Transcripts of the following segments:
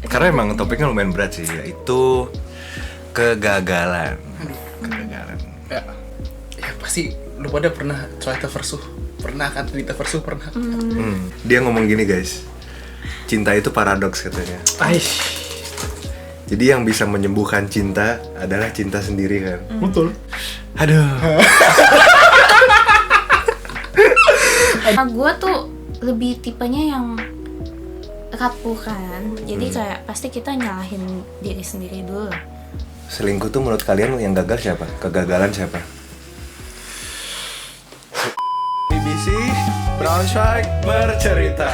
Karena emang topiknya lumayan berat sih, yaitu kegagalan. Ya pasti lu pada pernah try versuh. Pernah kan cerita versuh pernah. Dia ngomong gini guys, cinta itu paradoks katanya. Aish. Jadi yang bisa menyembuhkan cinta adalah cinta sendiri kan. Betul. Aduh. Gue tuh lebih tipenya yang rapuh kan, jadi kayak pasti kita nyalahin diri sendiri dulu. Selingkuh tuh menurut kalian yang gagal siapa? Kegagalan siapa? BBC Braunschweig bercerita.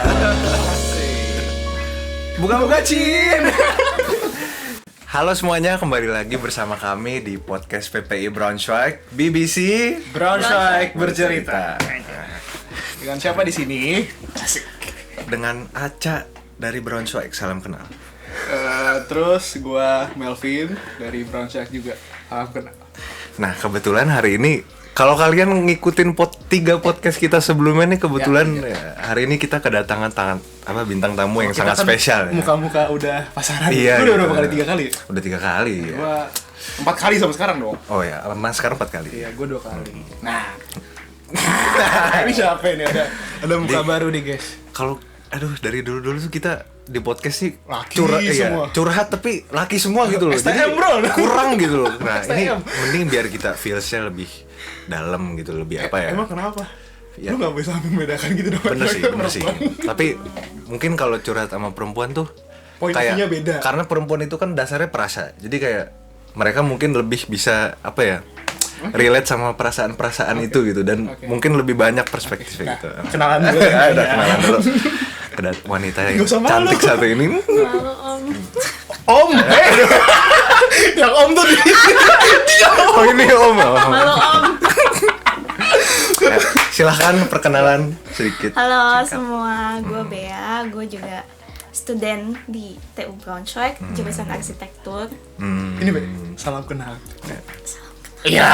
Buka-buka Cin. Halo semuanya, kembali lagi bersama kami di podcast PPI Braunschweig BBC Braunschweig bercerita. Dengan siapa di sini? Asik. Dengan Aca dari Braunschweig, salam kenal. Terus gua Melvin dari Braunschweig juga. Salam kenal. Nah, kebetulan hari ini kalau kalian ngikutin 3 podcast kita sebelumnya nih, kebetulan ya, hari ini kita kedatangan bintang tamu yang sangat Kita kan spesial. Muka-muka udah pasaran. Iya, Lu udah gitu. berapa kali? 3 kali? Udah 3 kali ya. Gua 4 kali sampai sekarang dong. Oh ya, Mas sekarang 4 kali. Iya, gua 2 kali. Nah. Ini siapa ini? Ada muka baru nih, guys. Kalau dari dulu tuh kita di podcast sih Laki semua. curhat tapi laki semua gitu loh. STM, Jadi bro. kurang gitu loh. Nah, ini STM. mending biar kita feelsnya lebih dalam gitu, lebih apa ya? Emang kenapa? Ya. Lu gak bisa membedakan gitu dong. Bener sih. Tapi mungkin kalau curhat sama perempuan tuh Point kayak of view-nya beda. karena perempuan itu kan dasarnya perasa. Jadi kayak mereka mungkin lebih bisa apa ya? Relate sama perasaan-perasaan itu gitu dan mungkin lebih banyak perspektifnya gitu. Kenalan dulu. Ada kenalan dulu. Ada wanita yang Nggak usah malu. cantik satu ini. Malu om. Om, yang om tuh dia. Oh ini om. Malu om. Ya, silahkan perkenalan sedikit. Halo semua, gue Bea, gue juga student di TU Braunschweig, jurusan arsitektur. Ini Be, salam kenal. Iya.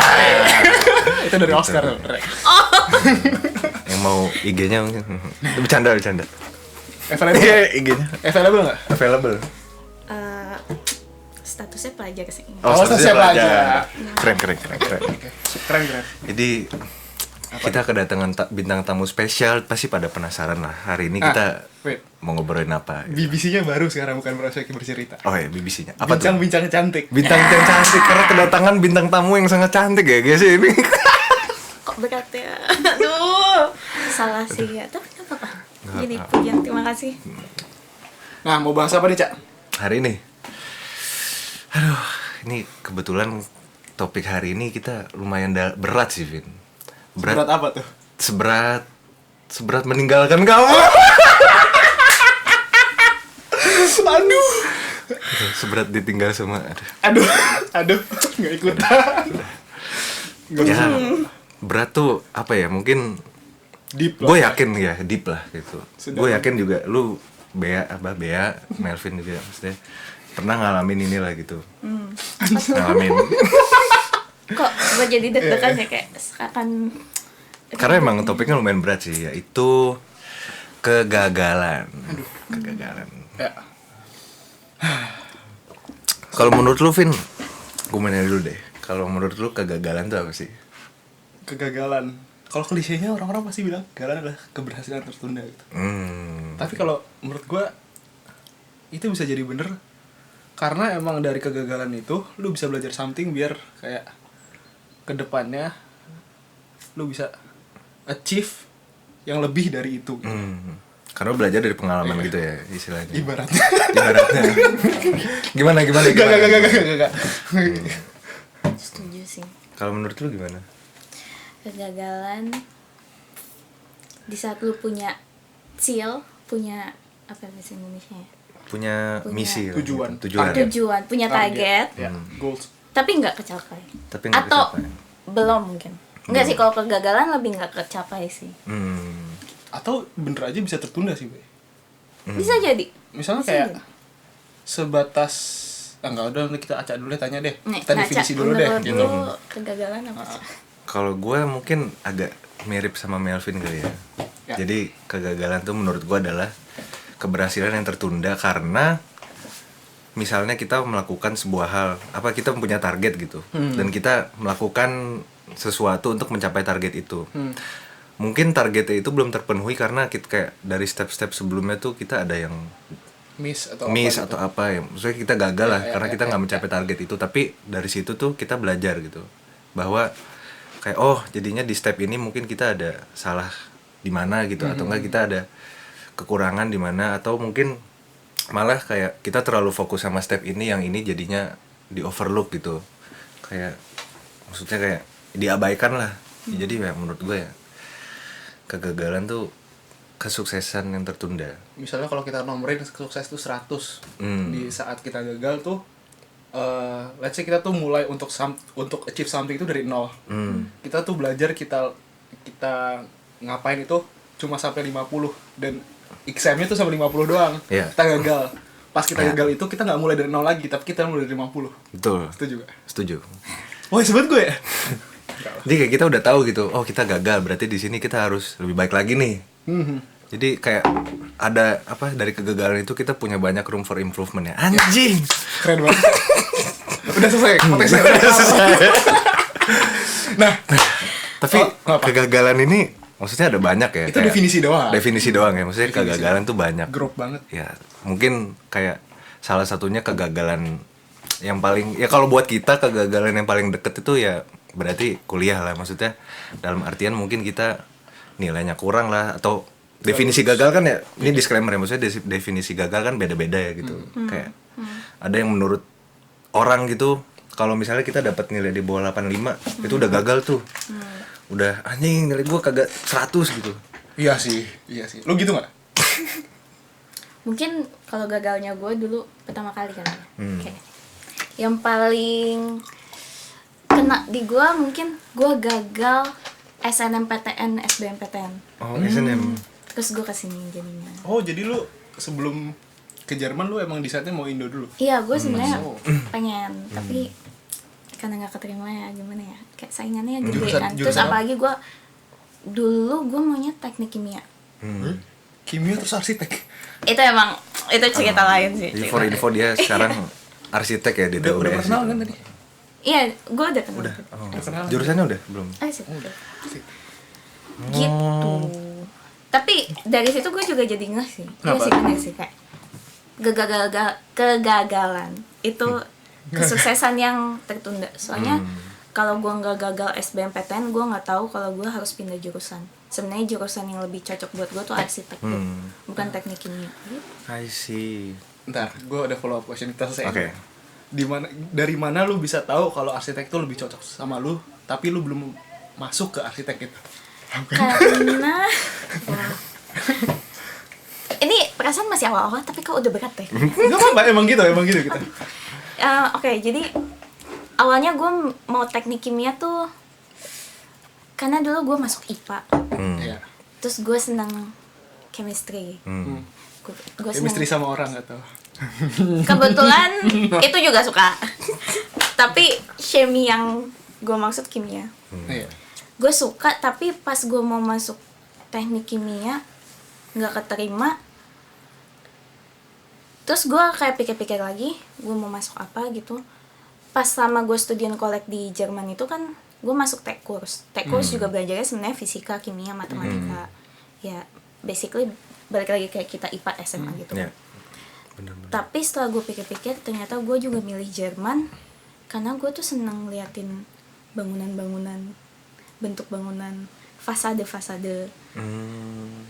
Itu dari Oscar. Yang mau IG-nya bercanda. Available. IG-nya Available nggak? available. Statusnya pelajar sih. Oh, statusnya pelajar. Keren. Keren. Jadi kita kedatangan bintang tamu spesial, pasti pada penasaran lah. Hari ini kita wait. mau ngobrolin apa? BBC-nya baru sekarang, bukan Braunschweig bercerita. Oh ya, BBC-nya. Apa tuh? Bincang-bincang cantik. Bintang yang cantik, karena kedatangan bintang tamu yang sangat cantik ya guys ini. Kok berat ya? Aduh, salah sih ya. Tapi nggak apa-apa. Jadi pujian, terima kasih. Nah, mau bahas apa nih, Cak? Hari ini, aduh, ini kebetulan topik hari ini kita lumayan berat sih, Vin. Berat apa tuh? Seberat meninggalkan kamu. Aduh. Seberat ditinggal sama. Aduh, nggak ikutan. Ya, berat tuh apa ya? Mungkin Deep gue lah. yakin ya deep lah gitu. Gue yakin juga lu Bea, Melvin juga maksudnya pernah ngalamin inilah gitu. Ngalamin. Kok gue jadi deg-degan ya, kayak seakan. Karena emang topiknya lumayan berat sih, yaitu kegagalan. Ya. Kalau menurut lu, Vin, gue nanya dulu deh. Kalau menurut lu kegagalan tuh apa sih? Kegagalan. Kalau klisenya orang-orang pasti bilang kegagalan adalah keberhasilan tertunda gitu. Tapi kalau menurut gua itu bisa jadi bener karena emang dari kegagalan itu lu bisa belajar something biar kayak kedepannya lu bisa achieve yang lebih dari itu. Karena belajar dari pengalaman gitu ya istilahnya. Ibaratnya. Gimana? Gak. Setuju sih. Kalau menurut lu gimana? Kegagalan di saat lu punya punya apa bahasa Indonesia ya? Punya misi lah, tujuan. gitu. Tujuan, punya target, Ya, goals. tapi nggak kecapai. Tapi nggak Atau kecapai. belum mungkin. Enggak sih, kalau kegagalan lebih nggak kecapai sih. Atau bener aja bisa tertunda sih, Be. Bisa jadi. Misalnya Bisa kayak jadi. sebatas enggak udah kita acak dulu deh, tanya deh. Nih, Kita Caca, definisi dulu deh menurut gitu. lu kegagalan apa sih? Kalau gue mungkin agak mirip sama Melvin kali ya. Ya. Jadi kegagalan tuh menurut gue adalah keberhasilan yang tertunda karena misalnya kita melakukan sebuah hal, kita punya target gitu, dan kita melakukan sesuatu untuk mencapai target itu. Mungkin targetnya itu belum terpenuhi karena kita kayak dari step-step sebelumnya tuh kita ada yang miss atau apa ya, maksudnya kita gagal lah karena kita nggak mencapai target itu. Tapi dari situ tuh kita belajar gitu, bahwa kayak jadinya di step ini mungkin kita ada salah di mana gitu, atau enggak kita ada kekurangan di mana, atau mungkin malah kayak kita terlalu fokus sama step ini, yang ini jadinya di overlook gitu, kayak maksudnya kayak diabaikan lah. Jadi ya menurut gue ya, kegagalan tuh kesuksesan yang tertunda. Misalnya kalau kita nomorin sukses tuh 100, di saat kita gagal tuh let's say kita tuh mulai untuk achieve something itu dari 0. Kita tuh belajar, kita ngapain itu cuma sampai 50, dan exam-nya tuh sampai 50 doang. Kita gagal. Pas kita gagal itu kita nggak mulai dari 0 lagi, tapi kita mulai dari 50. Betul. Setuju. Wah, sebut gue ya. Jadi kayak kita udah tahu gitu, kita gagal, berarti di sini kita harus lebih baik lagi nih. Jadi kayak ada dari kegagalan itu kita punya banyak room for improvement ya. Anjing. Keren banget. Udah selesai. Nah, tapi kegagalan ini maksudnya ada banyak ya. Itu definisi doang. Definisi doang ya. Maksudnya kegagalan tuh banyak. Grup banget. Ya, mungkin kayak salah satunya kegagalan yang paling, ya kalau buat kita kegagalan yang paling deket itu ya berarti kuliah lah. Maksudnya dalam artian mungkin kita nilainya kurang lah, atau definisi gagal kan ya, ini disclaimer ya, maksudnya definisi gagal kan beda-beda ya gitu. Kayak ada yang menurut orang gitu, kalau misalnya kita dapat nilai di bawah 85 itu udah gagal tuh. Udah anjing, nilai gua kagak 100 gitu. Iya sih. Lu gitu nggak? Mungkin kalau gagalnya gue dulu pertama kali kan kayak yang paling kena di gue, mungkin gue gagal SNMPTN, SBMPTN. SNM. Terus gue kesini jadinya. Jadi lu sebelum ke Jerman lu emang di saatnya mau Indo dulu? Iya, gue sebenarnya pengen, tapi karena nggak keterima ya, gimana ya, kayak saingannya gede kan. Terus apalagi gue dulu maunya teknik kimia. Kimia terus arsitek? Itu cerita lain sih. Info dia sekarang arsitek ya di TUBS. Udah kenal kan tadi? Iya, gue udah kenal. Udah. Jurusannya udah belum? Udah. Gitu. Tapi dari situ gue juga jadi ngeh sih. Iya sih, bener sih, kayak kegagalan itu kesuksesan yang tertunda. Soalnya kalau gue nggak gagal SBMPTN, gue nggak tahu kalau gue harus pindah jurusan. Sebenarnya jurusan yang lebih cocok buat gue tuh arsitek, bukan teknik kimia. I see. Ntar, gue ada follow up question, kita selesai. Oke. Dari mana lu bisa tahu kalau arsitek itu lebih cocok sama lu, tapi lu belum masuk ke arsitek itu? Karena ini perasaan masih awal-awal, tapi kok udah berat deh. Gak apa-apa, emang gitu kita. Oke, jadi awalnya gue mau teknik kimia tuh karena dulu gue masuk IPA. Terus gue senang chemistry. Gue chemistry sama orang atau? Kebetulan itu juga suka. Tapi chemi yang gue maksud kimia. Gue suka, tapi pas gue mau masuk teknik kimia nggak keterima. Terus gue kayak pikir-pikir lagi, gue mau masuk apa gitu. Pas sama gue studian kolek di Jerman itu kan, gue masuk tech course. Tech course juga belajarnya sebenarnya fisika, kimia, matematika. Ya basically balik lagi kayak kita IPA SMA gitu. Bener-bener. Tapi setelah gue pikir-pikir, ternyata gue juga milih Jerman karena gue tuh senang liatin bangunan-bangunan, bentuk bangunan, fasade-fasade.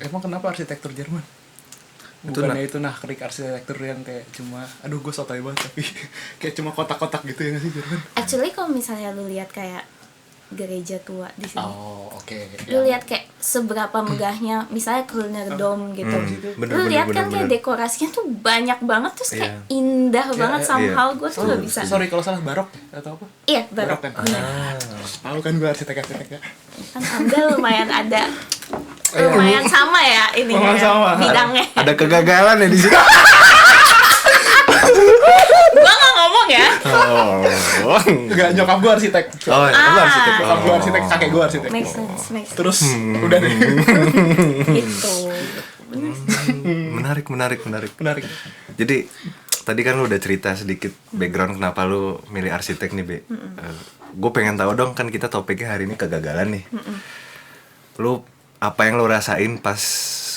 Emang kenapa arsitektur Jerman? Bukannya itu klik arsitektur yang kayak cuma, aduh gue sotoy banget, tapi kayak cuma kotak-kotak gitu ya nggak sih Jerman? Actually kalau misalnya lu lihat kayak gereja tua di sini. Lu Ya. lihat kayak seberapa megahnya, misalnya Kölner Dom gitu. Lu lihat kan kayak bener. dekorasinya tuh banyak banget, terus kayak indah banget somehow. Gue tuh gak bisa. Sorry kalau salah, barok atau apa? Iya, barok. Kan? Tahu kan gue arsitek ya. Kan Anda lumayan ada, lumayan sama ya ininya, Lumayan sama. bidangnya. Ada kegagalan ya di sini. Gua nggak ngomong ya. Enggak, nyokap gue arsitek. Kamu arsitek. Nyokap gue arsitek, kakek gue arsitek. Make sense. Terus udah deh. Gitu. Menarik. Menarik. Jadi tadi kan lu udah cerita sedikit background kenapa lu milih arsitek nih, Be. Gue pengen tahu dong, kan kita topiknya hari ini kegagalan nih. Lu apa yang lu rasain pas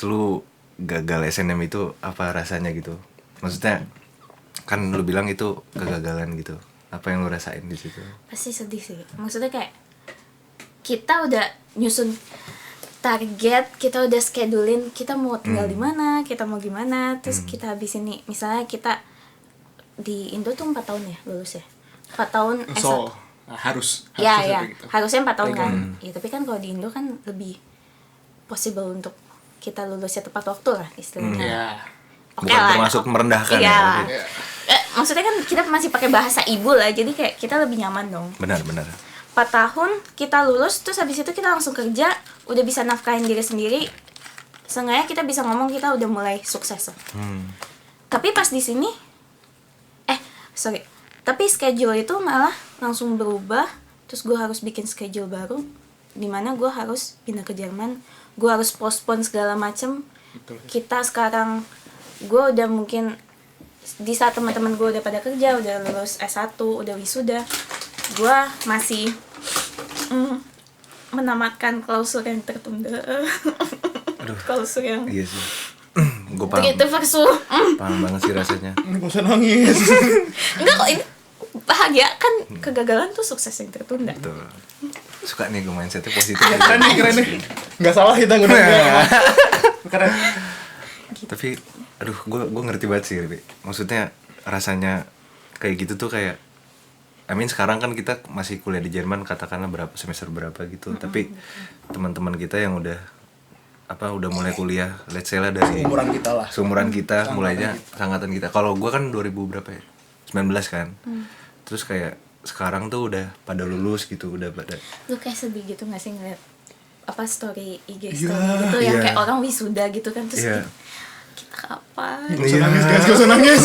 lu gagal SNM itu, apa rasanya gitu? Maksudnya kan lu bilang itu kegagalan gitu. Apa yang lu rasain di situ? Pasti sedih sih. Maksudnya kayak kita udah nyusun target, kita udah schedulein kita mau tinggal di mana, kita mau gimana, terus kita habis ini misalnya kita di Indo tuh 4 tahun ya lulus ya. 4 tahun So, harus ya seperti itu. harusnya 4 tahun kan. Ya tapi kan kalau di Indo kan lebih possible untuk kita lulusnya tepat waktu lah istilahnya. Ya. Oke Bukan lah. termasuk merendahkan Iya. ya. Oke. Maksudnya kan kita masih pakai bahasa ibu lah, jadi kayak kita lebih nyaman dong. Benar. 4 tahun kita lulus, terus habis itu kita langsung kerja, udah bisa nafkahin diri sendiri. Seenggaknya kita bisa ngomong kita udah mulai sukses lah. Tapi pas di sini tapi schedule itu malah langsung berubah. Terus gue harus bikin schedule baru, dimana gue harus pindah ke Jerman, gue harus postpone segala macem. Betul. Kita sekarang, gue udah mungkin di saat teman-teman gue udah pada kerja, udah lulus S1, udah wisuda, gue masih menamatkan klausul yang tertunda. Klausul yang Iya sih. Gue paham. itu versu Paham banget sih rasanya. Gak usah nangis. enggak kok, ini bahagia kan. Kegagalan tuh sukses yang tertunda. Betul. Suka nih gue mindsetnya positif. Keren nih. Gak salah kita ngundangnya. Keren. Tapi aduh, gue ngerti banget sih, Bi. Maksudnya rasanya kayak gitu tuh kayak sekarang kan kita masih kuliah di Jerman, katakanlah berapa semester berapa gitu. Tapi teman-teman kita yang udah mulai kuliah, let's say lah dari seumuran kita mulainya sangatan kita. Kalau gue kan 2000 berapa ya? 19 kan. Terus kayak sekarang tuh udah pada lulus gitu, udah pada. Lu kayak sedih gitu gak sih ngeliat story IG story gitu yang kayak orang wisuda gitu kan, terus kita kapan? Gak usah nangis guys, gak usah nangis.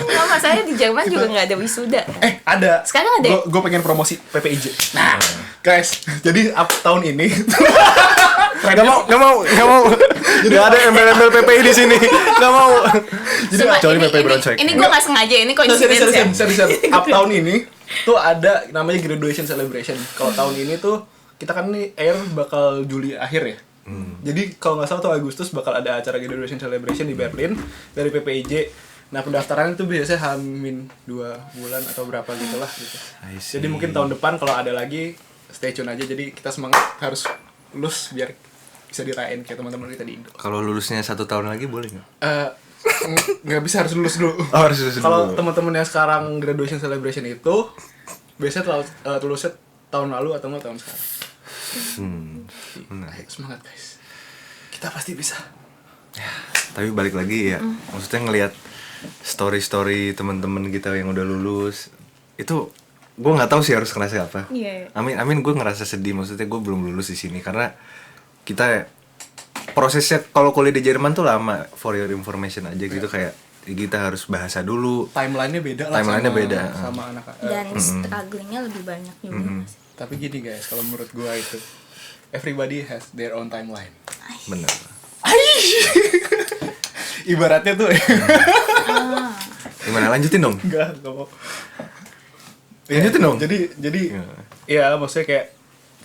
Nggak, masalahnya di Jerman juga gak ada wisuda kan? Ada. Sekarang ada ya? Gue pengen promosi PPIJ. Nah guys, jadi tahun ini Gak mau. Jadi ada embel-embel PPI di sini. Gak mau. Jadi Sumpah, kecuali PPI Braunschweig. ini gue gak sengaja, ini coincidence ya. Serius. Up tahun ini tuh ada namanya graduation celebration. Kalau tahun ini tuh kita kan nih air bakal Juli akhir ya. Jadi kalau nggak salah tuh Agustus bakal ada acara graduation celebration di Berlin dari PPIJ. Nah pendaftaran itu biasanya hamin 2 bulan atau berapa gitulah gitu. Jadi mungkin tahun depan kalau ada lagi stay tune aja. Jadi kita semangat harus lulus biar bisa dirayain kayak teman-teman kita di Indo. Kalau lulusnya 1 tahun lagi boleh nggak? Nggak bisa, harus lulus dulu. Harus lulus dulu. Kalau teman-teman yang sekarang graduation celebration itu biasanya lulusnya tahun lalu atau nggak tahun sekarang. Ayo, semangat guys, kita pasti bisa. Tapi balik lagi ya, maksudnya ngelihat story teman-teman kita yang udah lulus itu, gue nggak tahu sih harus ngerasa apa. Amin gue ngerasa sedih, maksudnya gue belum lulus di sini karena kita prosesnya kalau kuliah di Jerman tuh lama. For your information aja gitu, kayak kita harus bahasa dulu. Timelinenya beda lah. Sama anak. Dan strugglingnya lebih banyak juga. Tapi gini guys, kalau menurut gue itu everybody has their own timeline. Bener. Ibaratnya tuh. Gimana, lanjutin dong? Enggak mau. Lanjutin dong. Jadi ya maksudnya kayak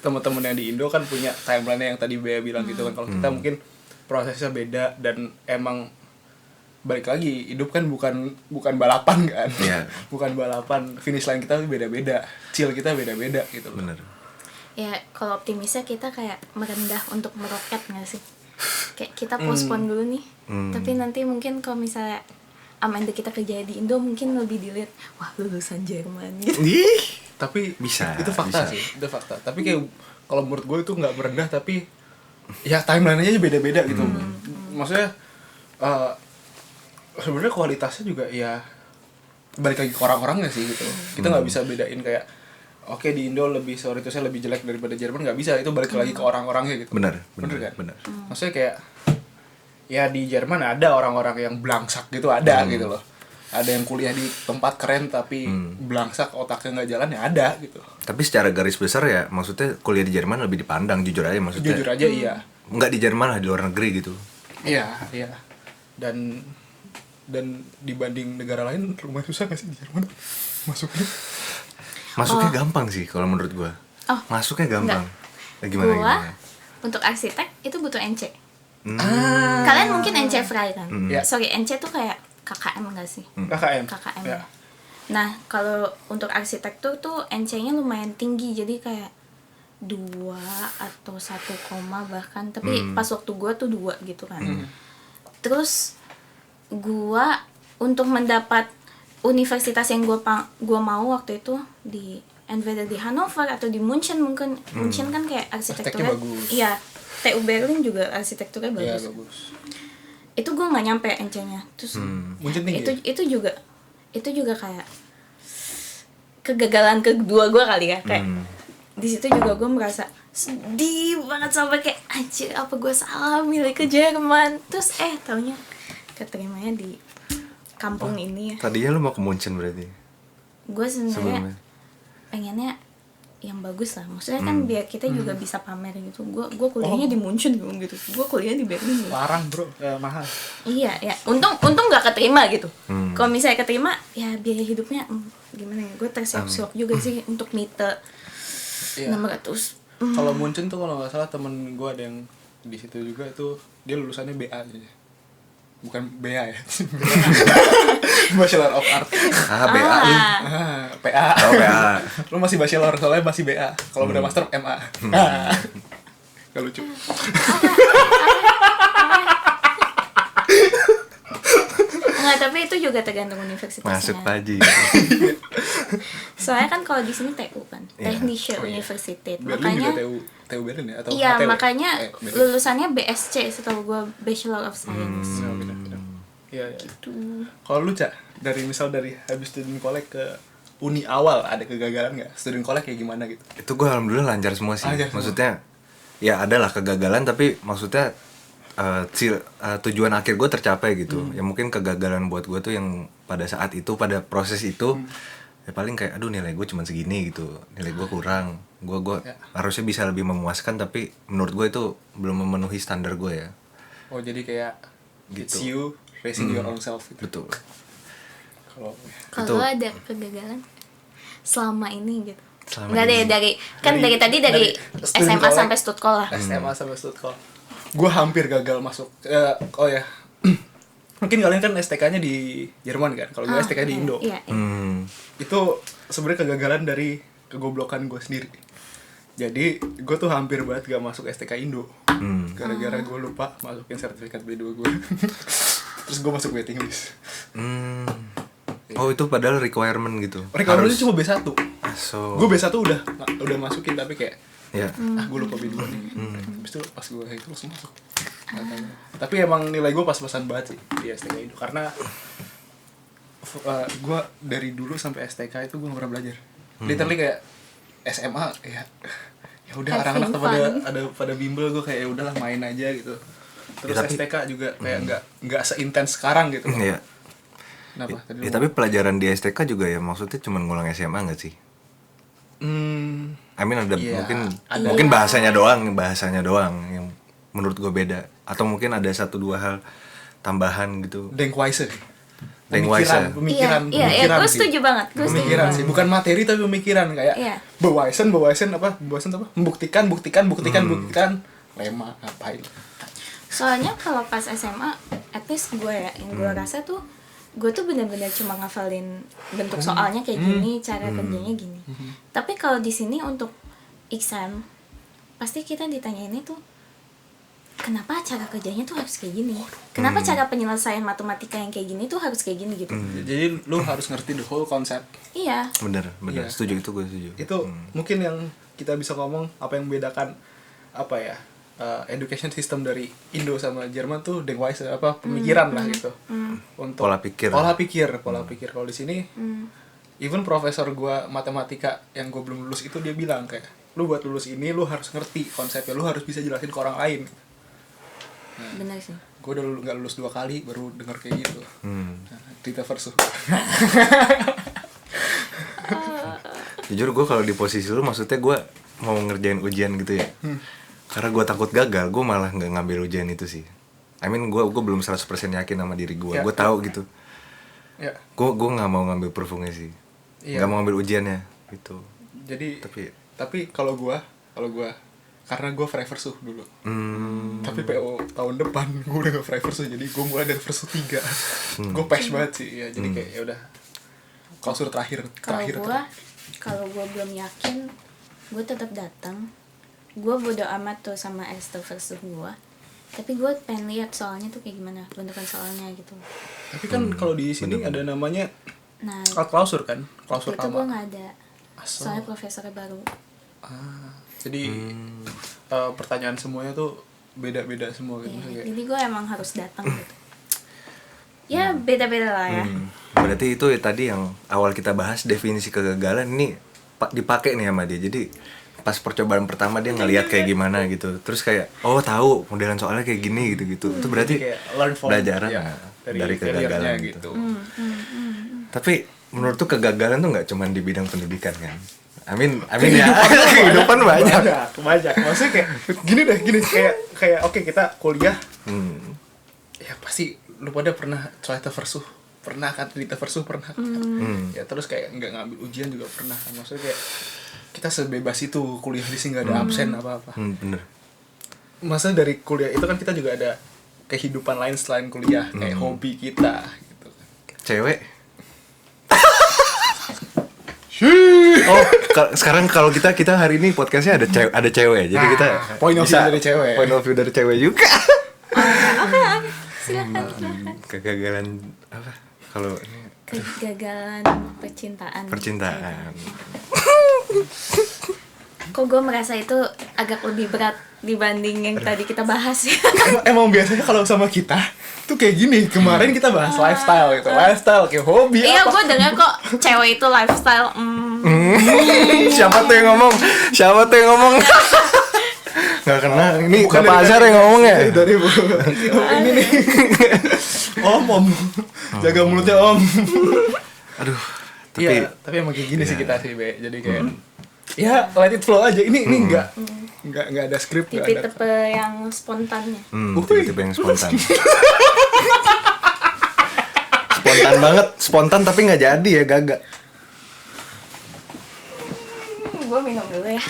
teman-teman yang di Indo kan punya timeline yang tadi Bea bilang gitu kan. Kalau kita mungkin prosesnya beda, dan emang balik lagi hidup kan bukan balapan kan. Bukan balapan, finish line kita beda-beda, chill kita beda-beda gitu loh. Bener. Ya kalau optimisnya kita kayak merendah untuk meroket gak sih? Kayak kita postpone dulu nih. Tapi nanti mungkin kalau misalnya amanda kita kerja di Indo mungkin lebih dilihat, wah lulusan Jerman gitu. Tapi bisa, itu fakta bisa. sih, itu fakta. Tapi kayak kalau menurut gue itu nggak merendah, tapi ya timeline-nya aja beda-beda gitu. Maksudnya sebenarnya kualitasnya juga ya balik lagi ke orang-orangnya sih gitu. Kita nggak bisa bedain kayak oke, di Indo lebih saya lebih jelek daripada Jerman, nggak bisa. Itu balik lagi ke orang-orangnya gitu. Bener kan? Bener. Maksudnya kayak ya di Jerman ada orang-orang yang blangsak gitu, ada gitu loh. Ada yang kuliah di tempat keren tapi blangsak, otaknya nggak jalan, ya ada gitu. Tapi secara garis besar ya, maksudnya kuliah di Jerman lebih dipandang, jujur aja maksudnya. Jujur aja iya. Nggak di Jerman lah, di luar negeri gitu. Iya. Dan Dan dibanding negara lain lumayan susah gak sih di Jerman masuknya? Masuknya gampang sih kalau menurut gue. Oh, Masuknya gampang. enggak. Gimana Gua gimana? untuk arsitek itu butuh NC. Hmm. Kalian mungkin NC Fry kan? Ya. Sorry, NC tuh kayak KKM gak sih? KKM. KKM. Ya. Nah, kalau untuk arsitektur tuh NC-nya lumayan tinggi, jadi kayak 2 atau 1, bahkan. Tapi pas waktu gua tuh 2 gitu kan. Terus gua untuk mendapat universitas yang gua mau waktu itu di entweder di Hannover atau di München mungkin. München kan kayak arsitekturnya Arsiteknya bagus. iya, TU Berlin juga arsitekturnya Iya, bagus. bagus. Itu gua nggak nyampe NC-nya. Terus Mungkin tinggi. itu juga kayak kegagalan kedua gue kali ya, kayak di situ juga gue merasa sedih banget sampai kayak anjir, apa gue salah milih ke Jerman. Terus taunya keterimanya di kampung ini ya. Tadinya lu mau ke Munchen berarti? Gue sebenarnya Sebelumnya? pengennya yang bagus lah, maksudnya kan biar kita juga bisa pamer gitu. Gue kuliahnya di Munchen gitu, gue kuliah di Berlin gitu. Larang bro, mahal. Iya ya, untung nggak keterima gitu. Kalau misalnya keterima, ya biaya hidupnya gimana ya? Gue tersiap-siap juga sih untuk mite Iya. 600. Kalau Munchen tuh kalau nggak salah temen gue ada yang di situ juga itu dia lulusannya BA aja. Bukan BA ya. Bachelor of Art. BA lu. PA. Oh, BA. Lu masih bachelor soalnya masih BA. Kalau udah master MA. Gak lucu. Enggak, tapi itu juga tergantung universitasnya. Masuk Paji. Soalnya kan kalau di sini TU kan, Iya. Technische Oh, iya. Universität. Berlin Makanya juga TU Berlin ya atau iya, HTW? makanya Berlin. lulusannya BSc setahu gue, Bachelor of Science. Oh, beda-beda. Iya, iya. Tuh. Kalau lu Cak, dari habis student college ke uni awal ada kegagalan nggak? Student college kayak gimana gitu? Itu gue alhamdulillah lancar semua sih. Lancar semua. Maksudnya ya ada lah kegagalan, tapi maksudnya tujuan akhir gue tercapai gitu. Ya mungkin kegagalan buat gue tuh yang pada saat itu, pada proses itu ya paling kayak aduh nilai gue cuma segini gitu, nilai gue kurang, gue Ya. harusnya bisa lebih memuaskan, tapi menurut gue itu belum memenuhi standar gue ya. Oh jadi kayak Gitu. it's you raising your own self gitu. Betul. Kalau Kalau ada kegagalan selama ini gitu. Selama Enggak deh, ini. dari tadi dari student SMA college, sampai stud lah. SMA sampai Stuttgart. Gue hampir gagal masuk. Oh ya. Mungkin kalian kan STK-nya di Jerman kan. Kalau gue STK di Indo. Iya. Itu sebenarnya kegagalan dari kegoblokan gue sendiri. Jadi gue tuh hampir banget gak masuk STK Indo. Gara-gara gue lupa masukin sertifikat B2 gue. Terus gue masuk waiting list. Oh itu padahal requirement gitu. Requirement-nya cuma B1. So. Gue B1 udah masukin tapi kayak Ya. gue lupa B2 nih. Habis itu pas gue itu langsung masuk. Tapi emang nilai gue pas-pasan banget sih di STK itu karena gue dari dulu sampai STK itu gue gak pernah belajar. Literally kayak SMA ya udah anak-anak pada bimbel, gue kayak ya udahlah main aja gitu. Terus Ya, tapi- STK juga kayak nggak seintens sekarang gitu. Iya. Kenapa? Tadi Ya, lu- tapi pelajaran di STK juga ya maksudnya cuma ngulang SMA nggak sih? I mean ada Iya, ada. mungkin bahasanya doang yang menurut gue beda, atau mungkin ada 1-2 hal tambahan gitu. Denkweise. Denkweise. Pemikiran, Iya, gue sih. setuju banget. Gue setuju Pemikiran banget. sih, bukan materi tapi pemikiran kayak Iya. bewaisen apa? Membuktikan, lema ngapain? Soalnya kalau pas SMA, at least gue ya, yang gue rasa tuh gue tuh benar-benar cuma ngafalin bentuk soalnya kayak gini, cara kerjanya gini. Tapi kalau di sini untuk exam, pasti kita ditanyainnya tuh kenapa cara kerjanya tuh harus kayak gini? Kenapa cara penyelesaian matematika yang kayak gini tuh harus kayak gini gitu? Jadi lu harus ngerti the whole concept. Iya. Bener Iya. setuju, itu gue setuju. Itu mungkin yang kita bisa ngomong apa yang membedakan apa ya? Education system dari Indo sama Jerman tuh denkweise pemikiran lah gitu. Untuk Pola pikir. Pola pikir. Kalau di sini even profesor gua matematika yang gua belum lulus itu dia bilang kayak lu buat lulus ini lu harus ngerti konsepnya, lu harus bisa jelasin ke orang lain. Bener sih. Gue udah nggak lulus 2 kali baru denger kayak gitu. Nah, Rita versus. Jujur gue kalau di posisi lu, maksudnya gue mau ngerjain ujian gitu ya, karena gue takut gagal, gue malah nggak ngambil ujian itu sih. I mean gue belum 100% yakin sama diri gue. Ya, Gue tahu gitu. Ya. Gue nggak mau ngambil perfungnya sih. Iya. Nggak mau ngambil ujiannya gitu. Jadi Tapi kalau gua karena gua free versus dulu. Tapi PO tahun depan gua udah gak free versus, jadi gua mulai dari versus 3. Gua patch banget sih ya. Jadi kayak ya udah klausur terakhir. Kalau gua belum yakin, gua tetap datang. Gua bodo amat tuh sama Esther versus gua. Tapi gua pengen lihat soalnya tuh kayak gimana, bentukan soalnya gitu. Tapi kan kalau di sini ada namanya Nah, klausur kan, klausur itu gua lama. nggak ada. Soalnya profesornya baru. Jadi pertanyaan semuanya tuh beda-beda semua gitu. Iya, Maksudnya kayak, jadi gue emang harus datang gitu. Ya beda-beda lah ya. berarti itu ya tadi yang awal kita bahas, definisi kegagalan ini dipakai nih sama dia. Jadi pas percobaan pertama dia ngelihat kayak gimana gitu, terus kayak oh tahu modelan soalnya kayak gini gitu. Itu berarti kayak learn from pelajaran ya, dari kegagalan failure-nya gitu. gitu. Tapi menurut tuh kegagalan tuh nggak cuma di bidang pendidikan kan? Amin ya. Kehidupan banyak. Maksudnya kayak gini kayak oke, kita kuliah. Ya pasti lu pada pernah Toyota Versuh, pernah kan, Toyota Versuh pernah kan. Ya terus kayak nggak ngambil ujian juga pernah kan. Maksudnya kayak kita sebebas itu kuliah di sini, nggak ada absen apa-apa. Bener. Maksudnya dari kuliah itu kan kita juga ada kehidupan lain selain kuliah, kayak hobi kita gitu. Cewek. Oh, sekarang kalau kita hari ini podcastnya ada cewek, jadi kita point of view bisa dari cewek. Point of view dari cewek juga. Oke, silakan. Kegagalan apa? Kalau ini Kegagalan percintaan. percintaan. Kok gue merasa itu agak lebih berat dibanding yang tadi kita bahas ya. Emang biasanya kalau sama kita tuh kayak gini. Kemarin kita bahas lifestyle gitu, lifestyle kayak hobi Iya, apa. gue dengar kok cewek itu lifestyle. Siapa tuh yang ngomong? Nggak kenal. Ini Bukan Bapak dari Azhar yang ngomong ya? Dari ini nih. Om. Jaga mulutnya Om. Aduh. Tapi emang kayak gini sih kita sih, Be. Jadi kayak ya let it flow aja. Ini enggak ada skrip, enggak ada. Tipe-tipe yang spontannya. Tipe-tipe yang spontan. Spontan banget, spontan tapi nggak jadi ya, gagak. Gue minum dulu ya.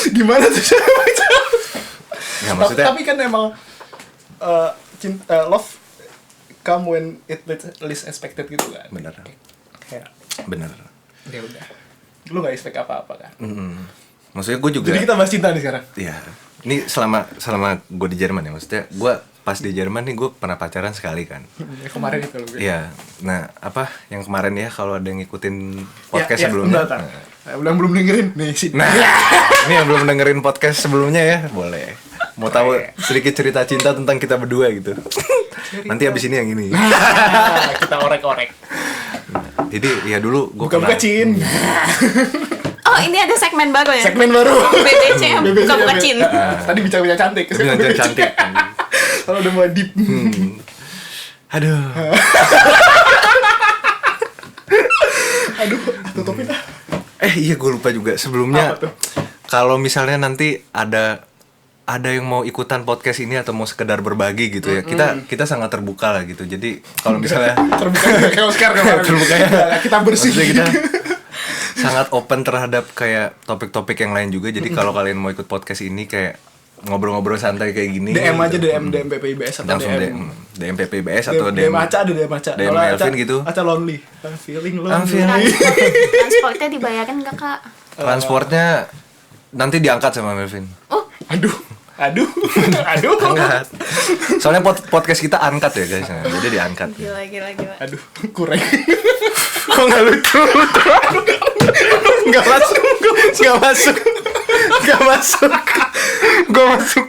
Gimana tuh cara? Ya, maksudnya Tapi kan emang love come when it least expected gitu kan. bener. Kayak Bener. ya udah. Lu gak expect apa-apa kan. Maksudnya gue juga. Jadi kita bahas cinta nih sekarang. Iya. Ini selama gue di Jerman ya, maksudnya gue pas di Jerman nih gue pernah pacaran sekali kan. Kemarin itu lu. Iya. Nah, apa yang kemarin ya, kalau ada yang ngikutin podcast sebelumnya. Belum dengerin nih sih. Nah, ini yang belum dengerin podcast sebelumnya ya, boleh. Mau tahu sedikit cerita cinta tentang kita berdua gitu. Nanti abis ini yang ini. Kita orek-orek. Jadi ya dulu gue Buka-buka cin. Oh, ini ada segmen baru ya? Segmen baru. BBC buka-buka cin. Tadi bicara-bicara cantik. bilang cantik. Kalau udah mulai deep. Aduh. Aduh, tutupin dah. Iya gue lupa juga sebelumnya. Apa tuh? Kalau misalnya nanti ada yang mau ikutan podcast ini atau mau sekedar berbagi gitu ya, kita sangat terbuka lah gitu. Jadi kalau misalnya Terbuka kayak Oscar kemarin. Terbuka ya. Kita bersih. Maksudnya kita sangat open terhadap kayak topik-topik yang lain juga. Jadi kalau kalian mau ikut podcast ini kayak ngobrol-ngobrol santai kayak gini, DM aja, gitu. DM PPIBS atau Langsung DM PPIBS atau DM Aca ada DM Aca. DM Kalau Melvin gitu. Aca lonely. I'm feeling lonely. I'm feeling- Transportnya dibayarin gak, Kak? Transportnya nanti diangkat sama Melvin. Oh, Aduh. Angkat. Soalnya podcast kita angkat ya guys. Nah, jadi diangkat. gila. Aduh, kurang. Kok nggak lucu? Nggak masuk. Gue masuk.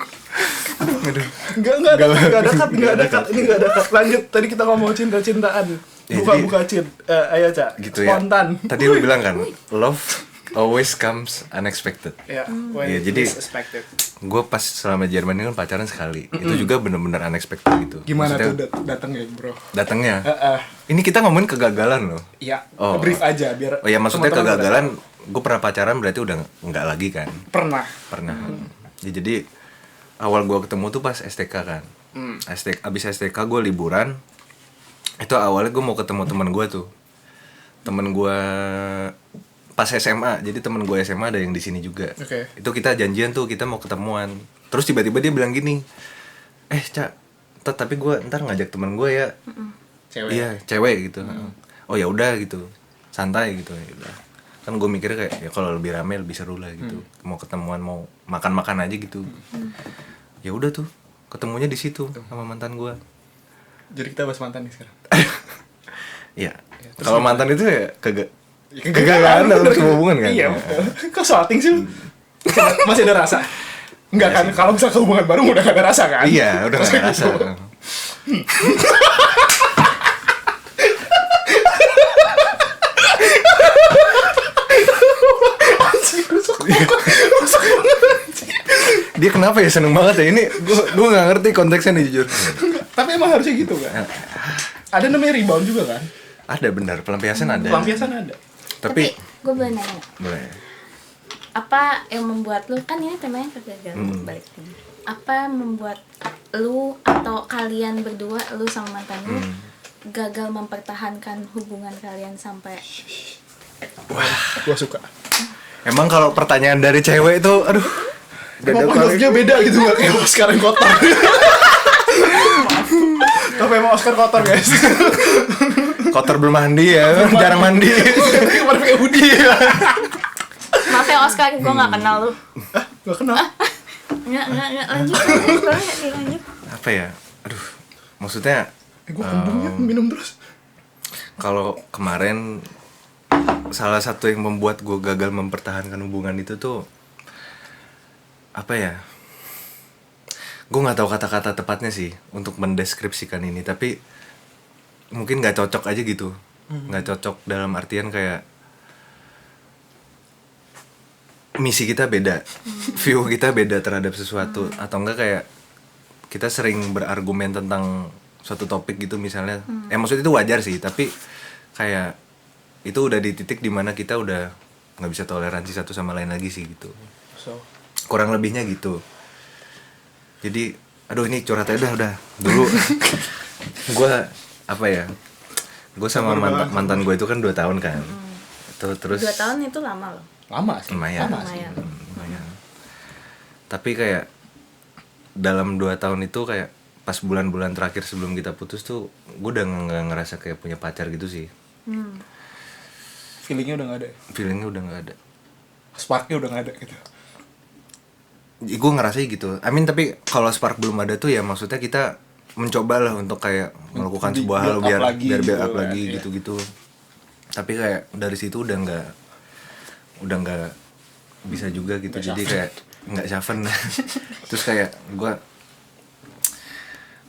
Aduh. Enggak ada cut. Ini enggak ada cut. Lanjut. Tadi kita ngomong cinta-cintaan. Ya, Buka cin. Ayo, Ca. Gitu ya. Spontan. Tadi lu bilang kan, love always comes unexpected. Ya, when Iya, jadi- least expected. Gue pas selama Jerman ini kan pacaran sekali. Itu juga bener-bener unexpected gitu. Gimana Maksudnya, tuh datangnya, Bro? datangnya? Ini kita ngomongin kegagalan loh. Iya, Oh. brief aja biar Oh ya, maksudnya teman-teman kegagalan. Gue pernah pacaran berarti udah nggak lagi kan? pernah. Pernah. Ya jadi awal gue ketemu tuh pas STK kan. Abis STK gue liburan. Itu awalnya gue mau ketemu teman gue tuh. Temen gue pas SMA. Jadi temen gue SMA ada yang di sini juga. Oke. Itu kita janjian tuh kita mau ketemuan. Terus tiba-tiba dia bilang gini, Cak, tapi gue ntar ngajak temen gue ya. Cewek. Iya, cewek gitu. Oh ya udah gitu, santai gitu. Ya udah. Kan gue mikirnya kayak ya kalau lebih rame lebih seru lah gitu. Mau ketemuan, mau makan-makan aja gitu. Ya udah tuh, ketemunya di situ sama mantan gue. Jadi kita bahas mantan nih sekarang. Iya. terus Kalau gimana? mantan itu ya kagak Kegagalan dalam sebuah hubungan kan. Iya betul. Kok salting sih lu? Masih ada rasa? Enggak kan, kalau misal ke hubungan baru udah gak ada rasa kan? Iya, udah Terus gak kayak rasa. gitu. Anjing, rusak banget. Rusak banget, anjing. Dia kenapa ya seneng banget ya ini? Gue nggak ngerti konteksnya nih jujur. Tapi emang harusnya gitu kan? Ada namanya rebound juga kan? Ada benar pelampiasan ada. Pelampiasan ada. Tapi gue boleh nanya, boleh. apa yang membuat lu, kan ini temanya kegagalan, balik lagi. Apa yang membuat lu atau kalian berdua, lu sama mantan lu, gagal mempertahankan hubungan kalian sampai Gua suka. Emang kalau pertanyaan dari cewek itu, aduh. Emang punggungnya beda gitu gak kayak Oscar yang kotor. Tapi emang Oscar kotor guys. kotor belum mandi ya, jarang mandi. Kemarin pakai hoodie. maaf ya Oscar, gue nggak kenal lu. Gak kenal. Nggak lanjut lanjut. Apa ya? Aduh. Maksudnya Gue kembungnya minum terus. kalau kemarin salah satu yang membuat gue gagal mempertahankan hubungan itu tuh apa ya? Gue nggak tahu kata-kata tepatnya sih untuk mendeskripsikan ini, tapi mungkin nggak cocok aja gitu, nggak cocok dalam artian kayak misi kita beda, view kita beda terhadap sesuatu, atau enggak kayak kita sering berargumen tentang suatu topik gitu misalnya, maksudnya itu wajar sih, tapi kayak itu udah di titik dimana kita udah nggak bisa toleransi satu sama lain lagi sih gitu, So, kurang lebihnya gitu. Jadi aduh ini curhat aja udah dulu. Gue apa ya, gue sama mantan gue itu kan 2 tahun kan. Terus 2 tahun itu lama loh. lama sih. lumayan. Lama sih. Lumayan. Tapi kayak dalam 2 tahun itu kayak pas bulan-bulan terakhir sebelum kita putus tuh gue udah nggak ngerasa kayak punya pacar gitu sih. Feelingnya udah gak ada. Feelingnya udah nggak ada. Sparknya udah gak ada gitu. Gue ngerasa gitu. Tapi kalau spark belum ada tuh ya maksudnya kita mencoba lah untuk kayak melakukan sebuah hal build up biar build up gitu kan, lagi iya. gitu-gitu. Tapi kayak dari situ udah nggak bisa juga gitu. Nggak Jadi syafen. kayak nggak syafen. Terus kayak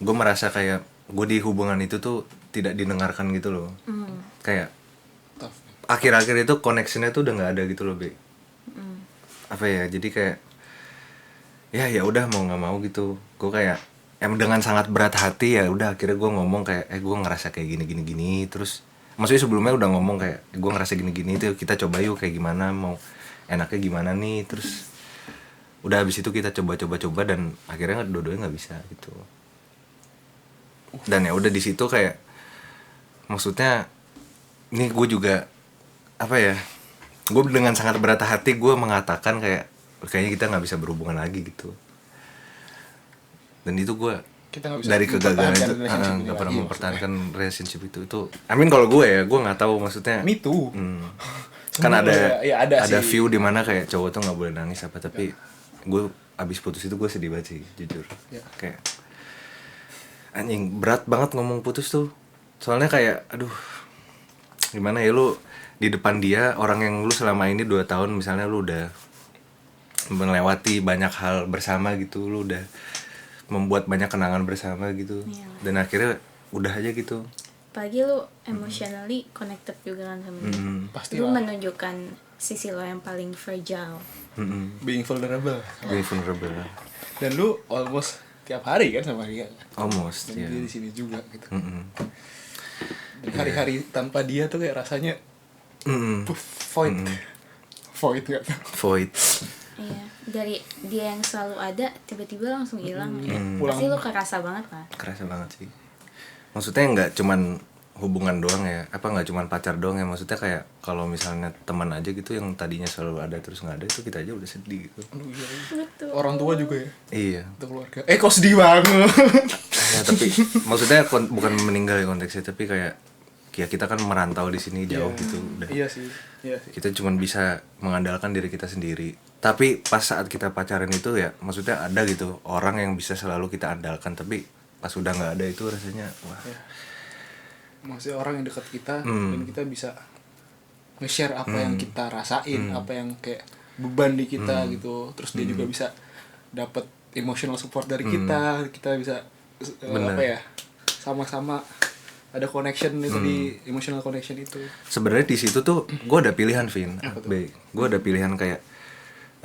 gue merasa kayak gue di hubungan itu tuh tidak didengarkan gitu loh. Kayak Tough. akhir-akhir itu connectionnya tuh udah nggak ada gitu loh, Be. Apa ya, jadi kayak ya udah mau nggak mau gitu. Gue kayak dengan sangat berat hati ya udah akhirnya gue ngomong kayak gue ngerasa kayak gini. Terus maksudnya sebelumnya udah ngomong kayak gue ngerasa gini itu kita coba yuk kayak gimana, mau enaknya gimana nih. Terus udah habis itu kita coba dan akhirnya dua-duanya nggak bisa gitu. Dan ya udah di situ kayak maksudnya ini gue juga apa ya, gue dengan sangat berat hati gue mengatakan kayaknya kita nggak bisa berhubungan lagi gitu. Dan itu gue Kita nggak bisa dari kegagalan itu mempertahankan relationship ini nggak pernah lagi, mempertahankan relationship itu kalau gue ya gue nggak tahu maksudnya. Me too. Kan ada Ya, ada ada sih. view di mana kayak cowok tuh nggak boleh nangis apa, tapi gue abis putus itu gue sedih banget sih jujur. Ya. Kayak anjing berat banget ngomong putus tuh, soalnya kayak aduh gimana ya, lu di depan dia orang yang lu selama ini 2 tahun misalnya lu udah melewati banyak hal bersama gitu, lu udah membuat banyak kenangan bersama gitu. Iya. Dan akhirnya udah aja gitu. Apalagi lu emotionally connected juga kan sama dia. Pasti Lu lah. menunjukkan sisi lo yang paling fragile. Being vulnerable. Being vulnerable Dan lu almost tiap hari kan sama dia. almost Dan ya. dia di sini juga gitu. Dan hari-hari tanpa dia tuh kayak rasanya void. Void gak tuh? Void. Iya, dari dia yang selalu ada tiba-tiba langsung hilang. Pulang. Pasti lu kerasa banget lah. Kerasa banget sih. Maksudnya nggak cuman hubungan doang ya, apa nggak cuman pacar doang ya, maksudnya kayak kalau misalnya teman aja gitu yang tadinya selalu ada terus nggak ada, itu kita aja udah sedih gitu. Aduh, iya. Betul. Orang tua juga ya, Iya. itu keluarga. Kok sedih banget. Ya, tapi maksudnya bukan meninggal ya konteksnya, tapi kayak ya kita kan merantau di sini jauh Iya. gitu udah. Iya sih. Kita cuman bisa mengandalkan diri kita sendiri. Tapi pas saat kita pacaran itu ya, maksudnya ada gitu orang yang bisa selalu kita andalkan, tapi pas udah nggak ada itu rasanya wah. Iya. Maksudnya orang yang dekat kita dan kita bisa nge-share apa yang kita rasain, apa yang kayak beban di kita gitu. Terus dia juga bisa dapat emotional support dari kita bisa apa ya, sama-sama ada connection itu di emotional connection itu. Sebenarnya di situ tuh gue ada pilihan, Vin. Gue ada pilihan kayak,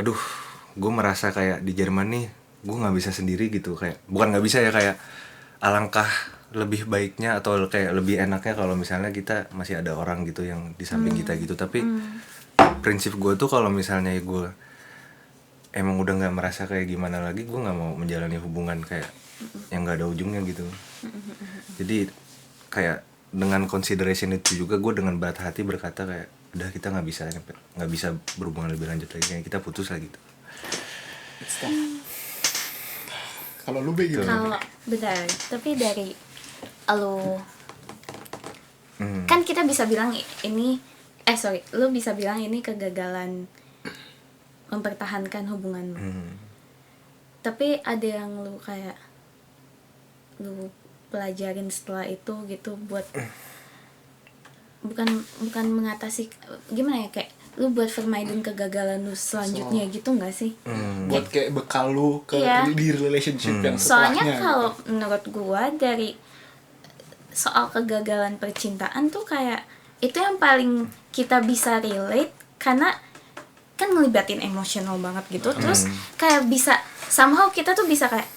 aduh, gue merasa kayak di Jerman nih, gue nggak bisa sendiri gitu, kayak bukan nggak bisa ya, kayak alangkah lebih baiknya atau kayak lebih enaknya kalau misalnya kita masih ada orang gitu yang di samping kita gitu. Tapi prinsip gue tuh kalau misalnya gue emang udah nggak merasa kayak gimana lagi, gue nggak mau menjalani hubungan kayak yang nggak ada ujungnya gitu. Jadi kayak dengan consideration itu juga gue dengan berat hati berkata kayak udah, kita nggak bisa berhubungan lebih lanjut lagi, kayak kita putus lah gitu. Kalau lu be gitu. Kalau bentar, tapi dari lu kan kita bisa bilang ini lu bisa bilang ini kegagalan mempertahankan hubungan lu. Tapi ada yang lu kayak lu pelajarin setelah itu gitu buat bukan mengatasi, gimana ya, kayak lu buat permaiden kegagalan lu selanjutnya gitu nggak sih? Buat kayak bekal lu ke Iya. di relationship yang Soalnya setelahnya. kalau menurut gua dari soal kegagalan percintaan tuh kayak itu yang paling kita bisa relate karena kan ngelibatin emosional banget gitu. Terus kayak bisa somehow kita tuh bisa kayak,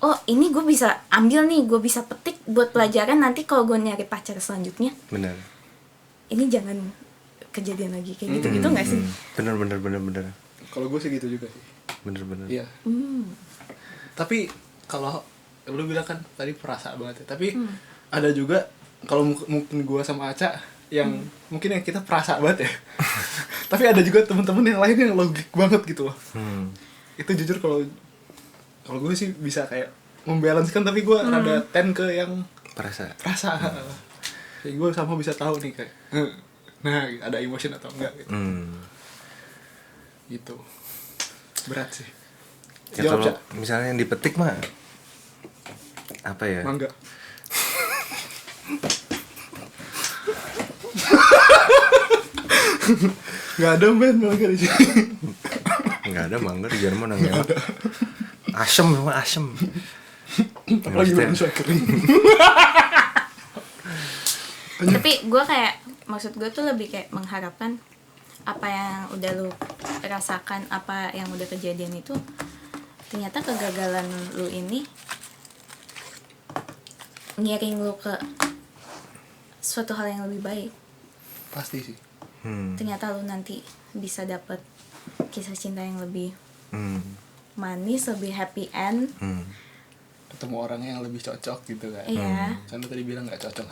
oh ini gue bisa ambil nih, gue bisa petik buat pelajaran nanti kalau gue nyari pacar selanjutnya. Benar. Ini jangan kejadian lagi kayak gitu nggak sih? Bener. Kalau gue sih gitu juga sih. Bener. Iya. Tapi kalau lu bilang kan tadi perasa banget ya. Tapi ada juga kalau mungkin gue sama Aca yang mungkin yang kita perasa banget ya. Tapi ada juga teman-teman yang lain yang logik banget gitu loh. Itu jujur kalau gue sih bisa kayak membalancekan, tapi gue rada ten ke yang perasa. Kayak gue sama bisa tahu nih kayak nah ada emotion atau enggak gitu. Gitu. Berat sih. Ya Jawab, kalau Cak. misalnya yang dipetik mah apa ya? Mangga. Nggak ada men mangga di sini. Nggak ada mangga di Jerman yang enak. Asem memang asem. Apalagi belum bisa kering. Tapi gue kayak, maksud gue tuh lebih kayak mengharapkan apa yang udah lu rasakan, apa yang udah kejadian itu, ternyata kegagalan lu ini ngiring lu ke suatu hal yang lebih baik. Pasti sih. Ternyata lu nanti bisa dapet kisah cinta yang lebih manis, lebih happy end. Ketemu orangnya yang lebih cocok gitu kan. Iya. Kan lu tadi bilang nggak cocok.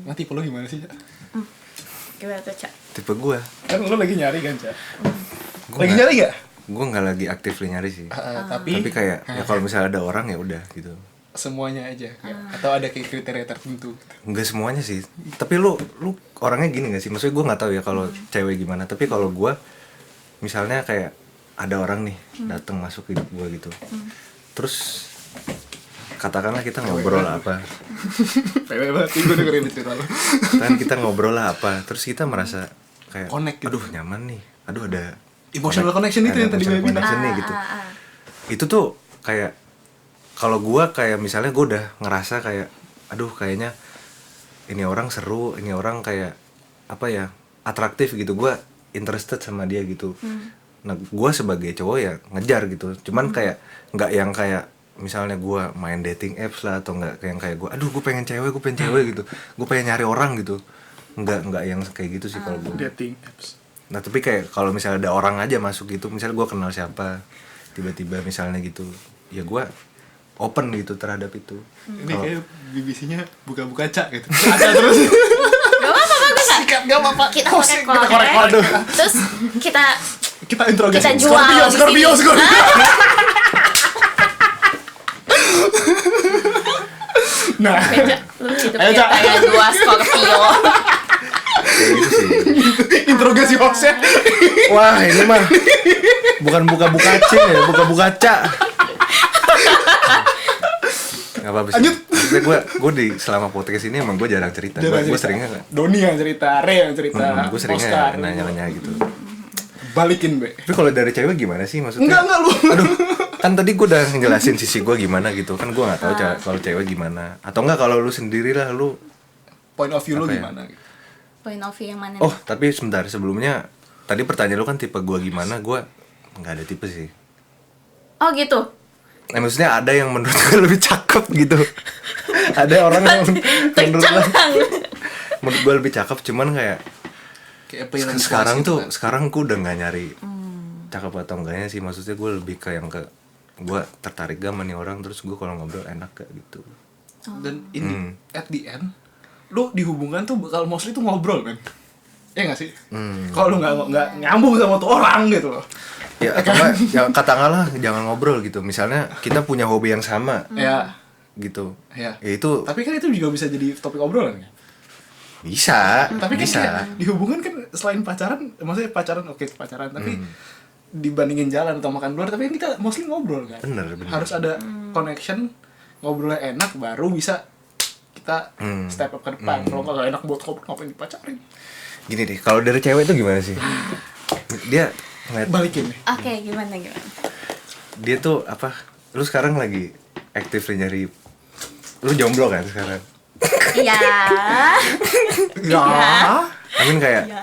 Nanti lu gimana sih, Cak? Gimana tuh, Cak? Tipe gue. Kan lu lagi nyari kan, Cak? Lagi nyari nggak? Gue nggak lagi aktif nyari sih. Tapi kayak ya kalau misalnya ada orang ya udah gitu. semuanya aja kayak, atau ada kayak kriteria tertentu gitu. Nggak semuanya sih. Tapi lu orangnya gini nggak sih? Maksudnya gue nggak tahu ya kalau cewek gimana. Tapi kalau gue misalnya kayak ada orang nih datang masuk hidup gue gitu. Terus katakanlah kita ngobrol lah apa. PW banget gue dengerin cerita lu. Kan kita ngobrol lah apa. Terus kita merasa kayak Connect gitu. aduh nyaman nih. Aduh ada Emotional connection itu yang tadi gue bilang. connection nih gitu. Itu tuh kayak kalau gue kayak misalnya gue udah ngerasa kayak aduh kayaknya ini orang seru, ini orang kayak apa ya, atraktif gitu, gue interested sama dia gitu. Nah gue sebagai cowok ya ngejar gitu, cuman kayak nggak yang kayak misalnya gue main dating apps lah, atau nggak yang kayak gue aduh gue pengen cewek gitu, gue pengen nyari orang gitu, nggak yang kayak gitu sih kalau gue. Dating apps. Nah tapi kayak kalau misalnya ada orang aja masuk gitu, misalnya gue kenal siapa, tiba-tiba misalnya gitu, ya gue open gitu terhadap itu. Ini kayak BBC-nya buka-buka cak gitu. Ada terus. Gak apa-apa, bagus lah. Sikat gak apa-apa. Kita Hosting, pakai kita korek. Aduh. terus Kita interogasi. kita jual di Scorpio. sini. Nah, Lu hidup Ayo, Cak. kayak dua Scorpio. Kayak gitu sih. interogasi hostnya. Wah ini mah bukan buka-buka C ya, buka-buka cak. Gak apa-apa sih. Lanjut. Maksudnya gue di selama podcast ini emang gue jarang cerita. Gue seringnya nggak. Doni yang cerita, Ray yang cerita, Gue seringnya Oscar. nanya-nanya gitu. Balikin, Be. Tapi kalau dari cewek gimana sih maksudnya? Enggak lu. Aduh, kan tadi gue udah ngejelasin sisi gue gimana gitu. Kan gue nggak tahu kalau cewek gimana. Atau enggak kalau lu sendiri lah lu. Point of view lu Apa ya? gimana gitu. Point of view yang mana? Oh tapi sebentar, sebelumnya tadi pertanyaan lu kan tipe gue gimana. Gue nggak ada tipe sih. Oh gitu. Nah, maksudnya ada yang menurut gue lebih cakep gitu. Ada orang yang menurut gue lebih cakep, cuman kayak sekarang tuh sekarang gue udah nggak nyari cakep atau enggaknya sih. Maksudnya gue lebih ke yang ke gue tertarik gak sama nih orang, terus gue kalau ngobrol enak gak gitu. Dan ini at the end lu di hubungan tuh bakal mostly tuh ngobrol, men. Ya nggak sih? Kalau lu nggak nyambung sama tuh orang gitu loh. Ya atau enggak, ya katakanlah jangan ngobrol gitu. Misalnya kita punya hobi yang sama Ya. gitu. Ya. Ya itu Tapi kan itu juga bisa jadi topik obrolan kan? bisa. Tapi kan bisa. kayak di hubungan kan selain pacaran, maksudnya pacaran oke pacaran, tapi dibandingin jalan atau makan luar, tapi kan kita mostly ngobrol kan. Bener. Harus ada connection, ngobrolnya enak baru bisa kita step up ke depan. Kalau nggak enak buat ngobrol ngapain dipacarin? Gini deh, kalau dari cewek itu gimana sih? Dia ngeliat, Balikin nih. Oke, gimana? dia tuh apa? Lu sekarang lagi actively nyari, lu jomblo kan sekarang? Iya. Ya. I mean kayak Iya.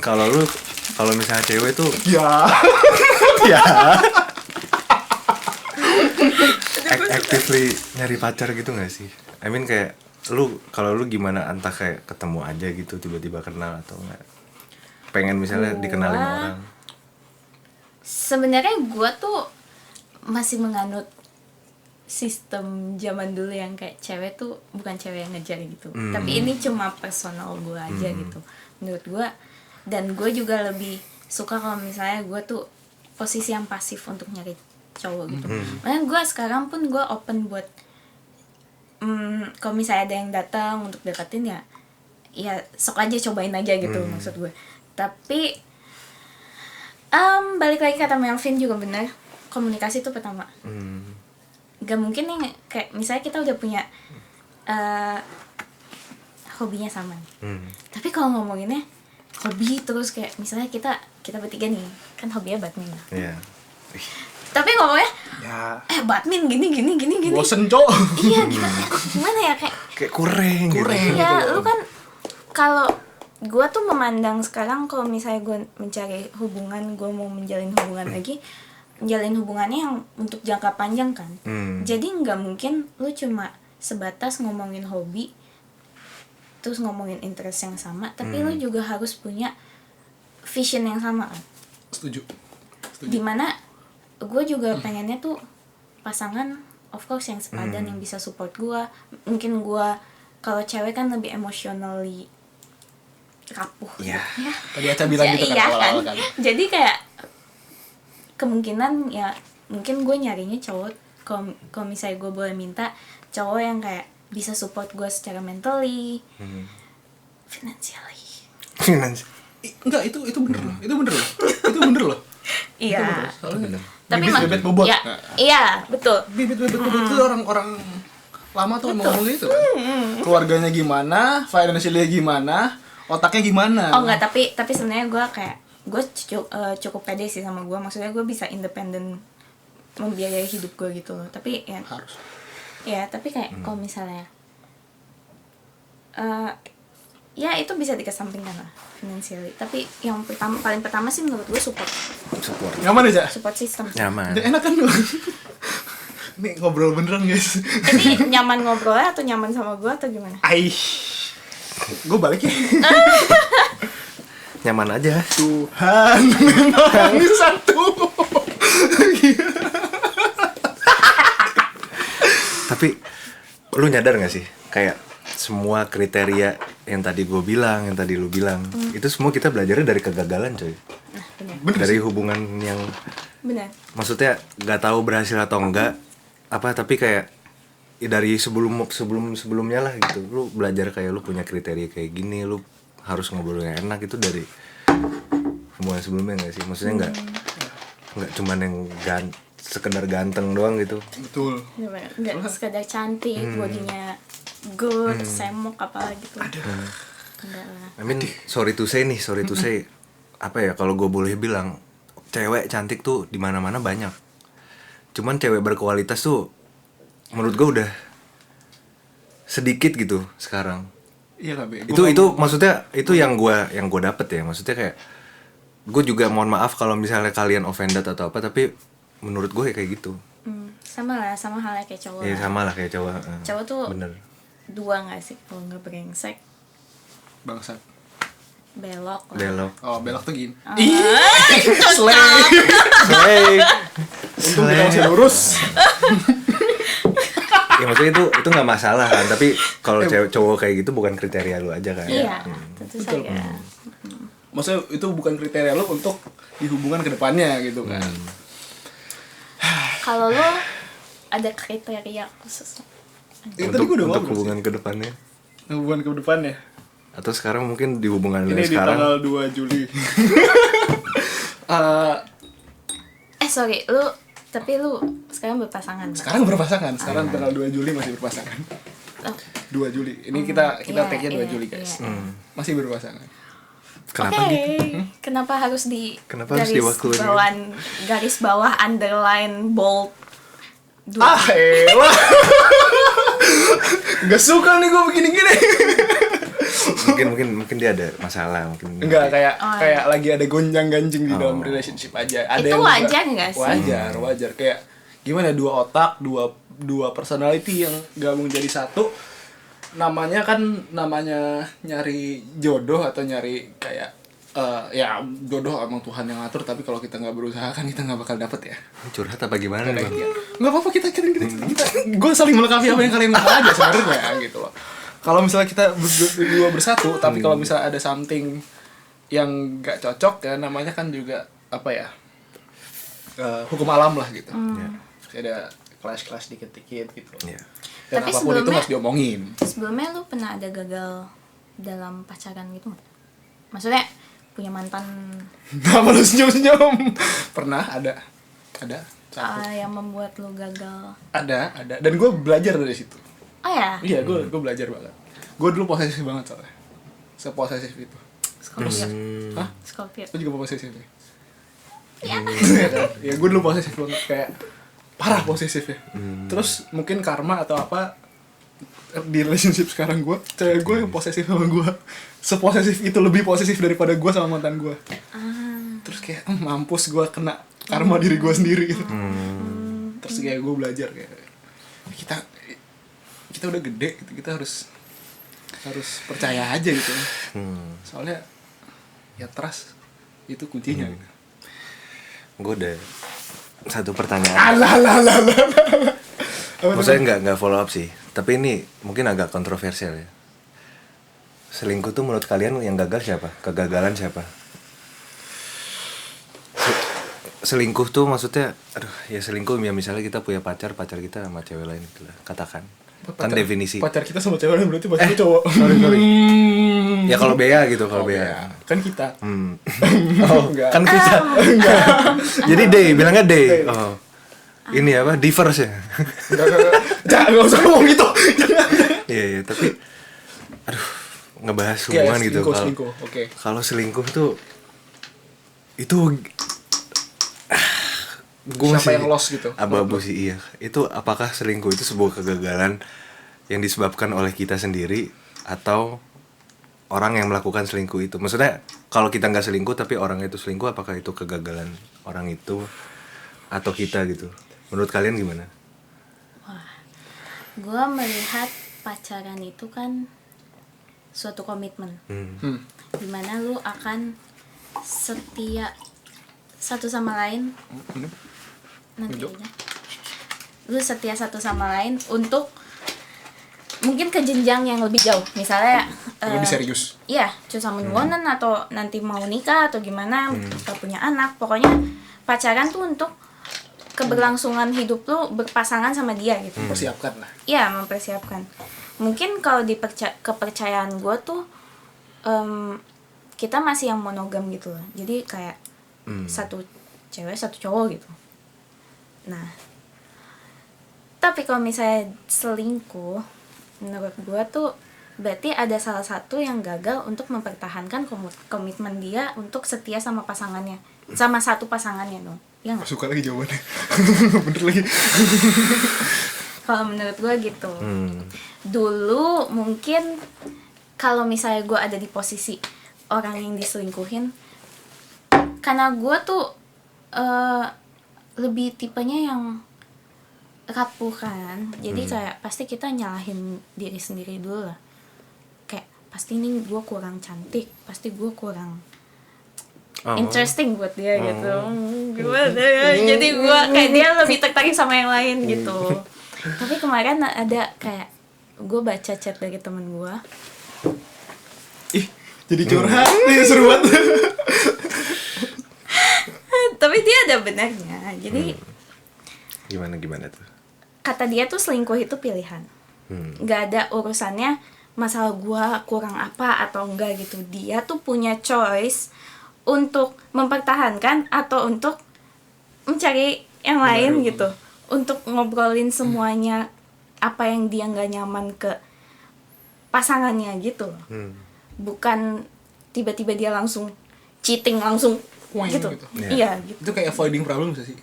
kalau misalnya cewek tuh Ya. ya actively nyari pacar gitu nggak sih? I mean kayak kalau lu gimana, entah kayak ketemu aja gitu tiba-tiba kenal atau enggak? Pengen misalnya dikenalin orang. Sebenarnya gue tuh masih menganut sistem zaman dulu yang kayak cewek tuh bukan cewek yang ngejar gitu. Tapi ini cuma personal gue aja gitu. Menurut gue, dan gue juga lebih suka kalau misalnya gue tuh posisi yang pasif untuk nyari cowok gitu. Makanya gue sekarang pun gue open buat kalau misalnya ada yang datang untuk deketin ya sok aja cobain aja gitu maksud gue. Tapi balik lagi kata Melvin juga benar, komunikasi itu pertama. Gak mungkin nih kayak misalnya kita udah punya hobinya sama nih. Tapi kalau ngomonginnya hobi terus kayak misalnya kita bertiga nih kan hobinya badminton. Iya. Tapi ngomongnya Ya. badminton gini. Bosen, Cok. Iya gimana ya Kayak kurang gitu. ya lu kan kalau gue tuh memandang sekarang kalau misalnya gue mencari hubungan, gue mau menjalin hubungan lagi, menjalin hubungannya yang untuk jangka panjang kan. Jadi nggak mungkin lu cuma sebatas ngomongin hobi terus ngomongin interest yang sama, tapi lu juga harus punya vision yang sama kan. Setuju. Dimana gue juga pengennya tuh pasangan of course yang sepadan, yang bisa support gue. Mungkin gue kalau cewek kan lebih emotionally rapuh Iya. gitu ya. Tadi Aca bilang gitu kan Iya awal-awal kan. Jadi kayak kemungkinan ya mungkin gue nyarinya cowok, kalau misalnya gue boleh minta cowok yang kayak bisa support gue secara mentally, financially. Enggak, itu bener loh. Itu bener loh. Iya. Soalnya Tapi bibit bobot. ya, Nah, iya betul. bibit bobot itu orang-orang lama tuh emang ngomong gitu kan. Keluarganya gimana, financially gimana, otaknya gimana. Oh enggak, tapi sebenarnya gue kayak gue cukup pede sih sama gue. Maksudnya gue bisa independen membiayai hidup gue gitu loh. Tapi ya Harus. ya tapi kayak kalau misalnya ya itu bisa dikesampingkan lah financially. Tapi yang paling pertama sih menurut gue support Nyaman aja. support system. Nyaman. Enak kan lu. Nih ngobrol beneran guys. Jadi nyaman ngobrolnya atau nyaman sama gue atau gimana? Gue balik ya. nyaman aja. Tuhan memang satu. Tapi lu nyadar gak sih kayak semua kriteria yang tadi gue bilang, yang tadi lu bilang, itu semua kita belajarnya dari kegagalan, coy. Nah, benar. Bener Dari sih. hubungan yang Benar. maksudnya nggak tahu berhasil atau enggak apa, tapi kayak ya dari sebelumnya lah gitu. Lu belajar kayak lu punya kriteria kayak gini, lu harus ngobrol yang enak, itu dari hubungan sebelumnya nggak sih? Maksudnya nggak cuman yang sekedar ganteng doang gitu. Betul. Nggak sekadar cantik, bodinya good, semok apa gitu. Enggak lah. I mean, sorry to say, apa ya, kalau gue boleh bilang, cewek cantik tuh di mana-mana banyak. Cuman cewek berkualitas tuh menurut gue udah sedikit gitu sekarang. Iya lah, Be. Itu maksudnya itu yang gue dapet ya. Maksudnya kayak gue juga mohon maaf kalau misalnya kalian offended atau apa, tapi menurut gue ya kayak gitu. Sama lah, sama halnya kayak cowok. Iya lah. sama lah kayak cowok. Cowok tuh bener. dua nggak sih, kalau nggak brengsek, bangsat. belok lah. Belok. Oh, belok tuh gini. Slay. Slay. Untung kita masih lurus. Ya maksudnya itu nggak masalah kan, tapi kalau cowok kayak gitu bukan kriteria lu aja kan. Iya, tentu saja. Maksudnya itu bukan kriteria lo untuk di hubungan kedepannya gitu kan. Kalau lo ada kriteria khusus? Itu tadi gue udah Untuk ngobrol hubungan kedepannya. sih. Hubungan kedepannya. Atau sekarang mungkin di hubungan lu Ini di sekarang. tanggal 2 Juli. Sorry, tapi lu sekarang berpasangan nggak? Sekarang berpasangan. Sekarang tanggal 2 Juli masih berpasangan. Oh, 2 Juli. Ini kita iya, tag-nya 2 iya, Juli, guys. iya. Masih berpasangan. Kenapa Oke, gitu? kenapa harus di Kenapa harus diwakilin? garis bawah underline bold? Elah. Gak suka nih gue begini-gini. mungkin dia ada masalah mungkin. Enggak, kayak Oh, kayak lagi ada gonjang-ganjing di dalam relationship aja. Ada Itu yang wajar nggak sih? Wajar. Kayak gimana, dua otak, dua personality yang gabung jadi satu. Namanya nyari jodoh atau nyari kayak ya jodoh emang Tuhan yang ngatur, tapi kalau kita nggak berusaha kan kita nggak bakal dapet ya. Curhat apa gimana nih, Bang? Nggak apa-apa, kita gue saling melengkapi apa yang kalian ngomong aja sebenarnya gitu loh. Kalau misalnya kita berdua bersatu, tapi kalau misalnya ada something yang nggak cocok ya, namanya kan juga apa ya, hukum alam lah gitu. Ada clash dikit-dikit gitu. Iya. Dan Tapi apapun itu sebelumnya- harus diomongin. Sebelumnya lu pernah ada gagal dalam pacaran gitu nggak? Maksudnya punya mantan Kenapa lu senyum-senyum? Pernah ada satu. yang membuat lu gagal? Ada. Dan gue belajar dari situ. Oh ya, Iya, gue belajar banget. Gue dulu posesif banget soalnya. Seposesif itu. Scorpio. Hah? Scorpio. Lu juga posesif ya? Ya. Ya gue dulu posesif banget, kayak parah posesif ya. Terus mungkin karma atau apa, di relationship sekarang gue, cewek gue yang posesif sama gue. Seposesif itu, lebih posesif daripada gue sama mantan gue. Terus kayak mampus, gue kena karma diri gue sendiri gitu. Terus kayak gue belajar kayak kita udah gede gitu, kita harus percaya aja gitu. Soalnya ya trust itu kuncinya gitu. Gue ada satu pertanyaan. Alah. Maksudnya nggak follow up sih, tapi ini mungkin agak kontroversial ya. Selingkuh tuh menurut kalian yang gagal siapa? Kegagalan siapa? Selingkuh tuh maksudnya, selingkuh ya misalnya kita punya pacar kita sama cewek lain gitu lah, katakan. Kan definisi. Pacar kita sama cewek lain berarti pacar itu cowok. Sorry. Ya kalau Bea gitu, kalau Bea. Kan kita. Oh, Enggak. kan kita. Jadi day, bilangnya day. Oh. Ini apa? Diverse ya? Jangan usah ngomong gitu. Iya, tapi ngebahas hubungan gitu. Selingkuh. Oke. Kalau selingkuh tuh itu Siapa yang lost gitu? Abu-abu sih, iya. Itu apakah selingkuh itu sebuah kegagalan yang disebabkan oleh kita sendiri atau orang yang melakukan selingkuh itu? Maksudnya kalau kita nggak selingkuh tapi orang itu selingkuh, apakah itu kegagalan orang itu atau kita gitu? Menurut kalian gimana? Gue melihat pacaran itu kan suatu komitmen, dimana lu akan setia satu sama lain nanti Hidup. aja. Lu setia satu sama lain untuk mungkin ke jenjang yang lebih jauh, misalnya Lebih serius. iya susah menyuonan atau nanti mau nikah atau gimana atau punya anak, pokoknya pacaran tuh untuk keberlangsungan hidup lu berpasangan sama dia gitu. Persiapkan lah. Iya, mempersiapkan. Mungkin kalau di kepercayaan gue tuh kita masih yang monogam gitu loh. Jadi kayak satu cewek satu cowok gitu. Nah, tapi kalau misalnya selingkuh, menurut gue tuh berarti ada salah satu yang gagal untuk mempertahankan komitmen dia untuk setia sama pasangannya, sama satu pasangannya dong. Ya nggak? Suka lagi jawabannya. Bener lagi. Kalau menurut gue gitu. Dulu mungkin kalau misalnya gue ada di posisi orang yang diselingkuhin, karena gue tuh lebih tipenya yang rapuh kan, jadi kayak pasti kita nyalahin diri sendiri dulu lah. Kayak pasti ini gue kurang cantik, pasti gue kurang interesting buat dia gitu. Gimana ya? Jadi gue kayak dia lebih tertarik sama yang lain gitu. Tapi kemarin ada kayak gue baca chat dari temen gue. Ih, jadi curhat nih, seru banget. Tapi dia ada benarnya. Jadi Gimana tuh? kata dia tuh selingkuh itu pilihan. Nggak ada urusannya masalah gue kurang apa atau enggak gitu. Dia tuh punya choice untuk mempertahankan atau untuk mencari yang lain gitu, untuk ngobrolin semuanya apa yang dia nggak nyaman ke pasangannya gitu, bukan tiba-tiba dia langsung cheating langsung Wah, gitu. gitu. Iya gitu. Itu kayak avoiding problem gak sih?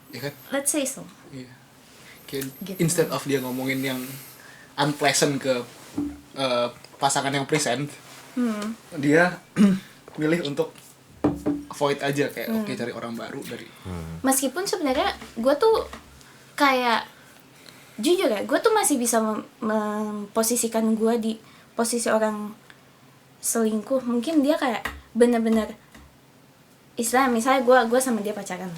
Iya kan? Let's say so. Iya. Kayak Gitu. instead of dia ngomongin yang unpleasant ke pasangan yang present, dia milih untuk avoid aja, kayak oke, cari orang baru dari. Meskipun sebenarnya gue tuh kayak jujur ya, gue tuh masih bisa memposisikan gue di posisi orang selingkuh. Mungkin dia kayak bener-bener istilahnya, misalnya gue sama dia pacaran,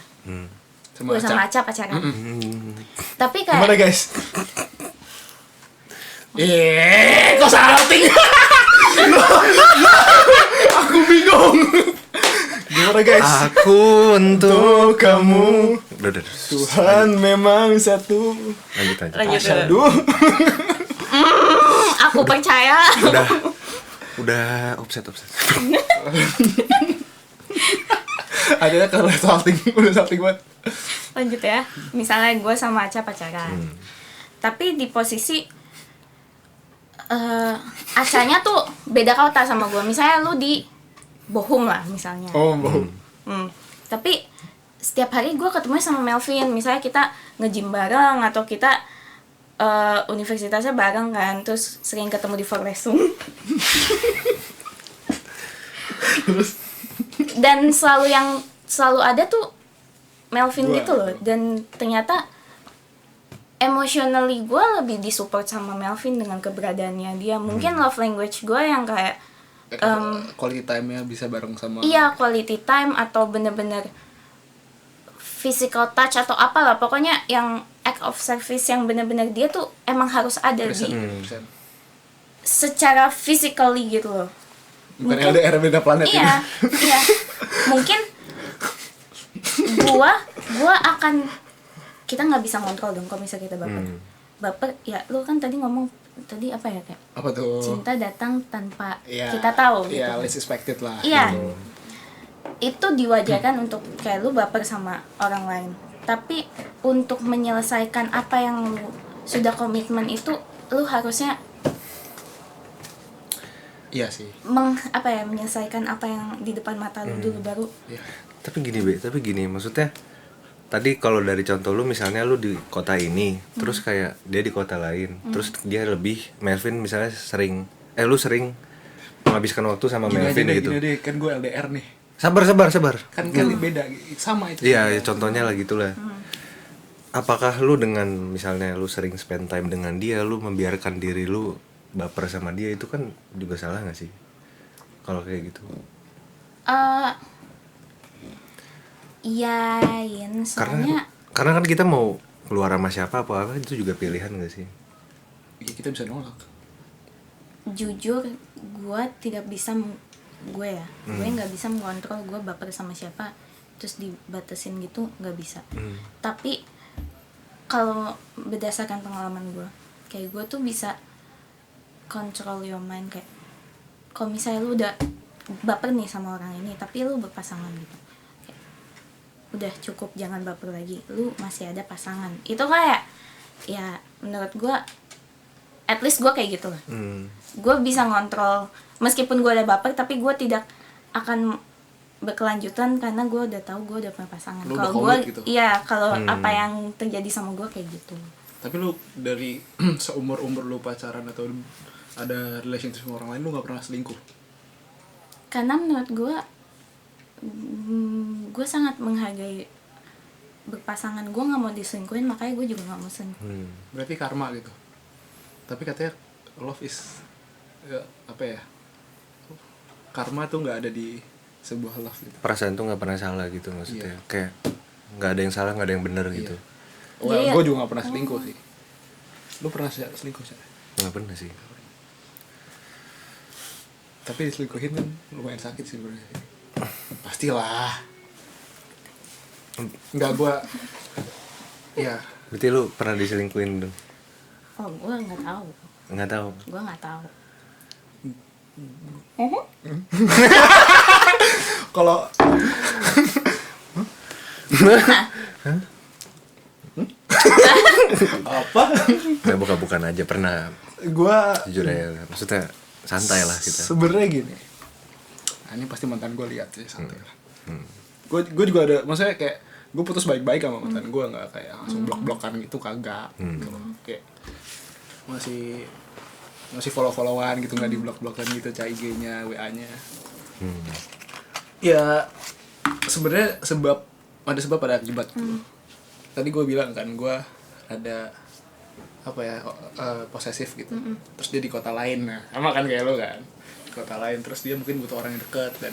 gue sama Aca pacaran, tapi kayak Gimana guys? Kok salting? Aku bingung. Gimana guys? Aku untuk kamu, udah. Tuhan memang satu. Lanjut. lanjut dulu. Aduh. Aku percaya. Udah offset. Ada kalau salting, udah salting banget. Lanjut ya, misalnya gue sama Aca pacaran, tapi di posisi Acanya tuh beda kota sama gue. Misalnya lu di Bohum lah misalnya. Oh, bohong. Tapi setiap hari gue ketemu sama Melvin. Misalnya kita nge-gym bareng atau kita universitasnya bareng kan, terus sering ketemu di Forlesung. Dan selalu ada tuh Melvin gitu loh. Dan ternyata emotionally gue lebih disupport sama Melvin dengan keberadaannya dia. Mungkin love language gue yang kayak quality time-nya bisa bareng sama. iya, quality time atau bener-bener physical touch atau apalah, pokoknya yang act of service yang bener-bener dia tuh emang harus ada di secara physically gitu loh. Bukan LDR beda planet Iya, iya. Mungkin gua akan, kita nggak bisa ngontrol dong kalau misalnya kita baper ya. Lu kan tadi ngomong tadi apa ya, kayak apa tuh? cinta datang tanpa Ya, kita tahu gitu. Iya, least expected lah. Iya. Gitu. Itu diwajarkan untuk kayak lu baper sama orang lain. Tapi untuk menyelesaikan apa yang lu sudah komitmen itu, lu harusnya Iya sih. menyelesaikan apa yang di depan mata lu dulu baru. Iya. Tapi gini maksudnya tadi kalau dari contoh lu, misalnya lu di kota ini, terus kayak dia di kota lain, terus dia lebih, Melvin misalnya lu sering menghabiskan waktu sama Melvin gitu. Gini deh, kan gue LDR nih. Sabar. Kan kali beda, sama itu. Iya, contohnya lah gitulah. Apakah lu dengan misalnya lu sering spend time dengan dia, lu membiarkan diri lu baper sama dia, itu kan juga salah nggak sih? Kalau kayak gitu. Eh, iyain, soalnya Karena kan kita mau keluar sama siapa apa itu juga pilihan gak sih? Ya kita bisa nolak. jujur gue tidak bisa gue nggak bisa mengontrol gue baper sama siapa terus dibatasin gitu, nggak bisa. Tapi kalau berdasarkan pengalaman gue, kayak gue tuh bisa control your mind. Kayak kalau misalnya lu udah baper nih sama orang ini tapi lu berpasangan gitu, kayak, udah cukup, jangan baper lagi, lu masih ada pasangan. Itu kayak ya menurut gue, at least gue kayak gitu lah. Gue bisa ngontrol meskipun gue ada baper, tapi gue tidak akan berkelanjutan karena gue udah tahu gue udah punya pasangan. Lu Kalau udah gue komit gitu. iya, kalau apa yang terjadi sama gue kayak gitu. Tapi lu dari seumur-umur lu pacaran atau ada relationship sama orang lain, lu gak pernah selingkuh? Karena menurut gue sangat menghargai berpasangan. Gue nggak mau diselingkuhin, makanya gue juga nggak mau selingkuh. Berarti karma gitu. Tapi katanya love is apa ya, karma tuh nggak ada di sebuah love gitu. Perasaan tuh nggak pernah salah gitu maksudnya. Kayak nggak ada yang salah, nggak ada yang benar gitu. Well, Iya. gue juga nggak pernah selingkuh sih. Lu pernah selingkuh sih? Nggak pernah sih. Tapi diselingkuhin kan lumayan sakit sih sebenarnya. Pastilah. Enggak, gue ya. Berarti lu pernah diselingkuhin dong? Oh, gue nggak tahu. Nggak tahu. Gue nggak tahu. Kalau apa? Nggak buka-bukaan aja pernah. Gue Jujur aja. Maksudnya santai lah kita. sebenarnya gini. Nah, ini pasti mantan gue lihat sih, santai lah. Gue juga ada, maksudnya kayak gue putus baik-baik sama mantan gue, nggak kayak langsung blok-blokan gitu, kagak. Gitu. Kayak masih follow-followan gitu, nggak di blok-blokan gitu, IG-nya, WA-nya. Ya sebenarnya ada sebab ada akibat gitu. Tadi gue bilang kan, gue ada apa ya, posesif gitu. Terus dia di kota lain, nah sama kan kayak lo kan, di kota lain. Terus dia mungkin butuh orang yang deket dan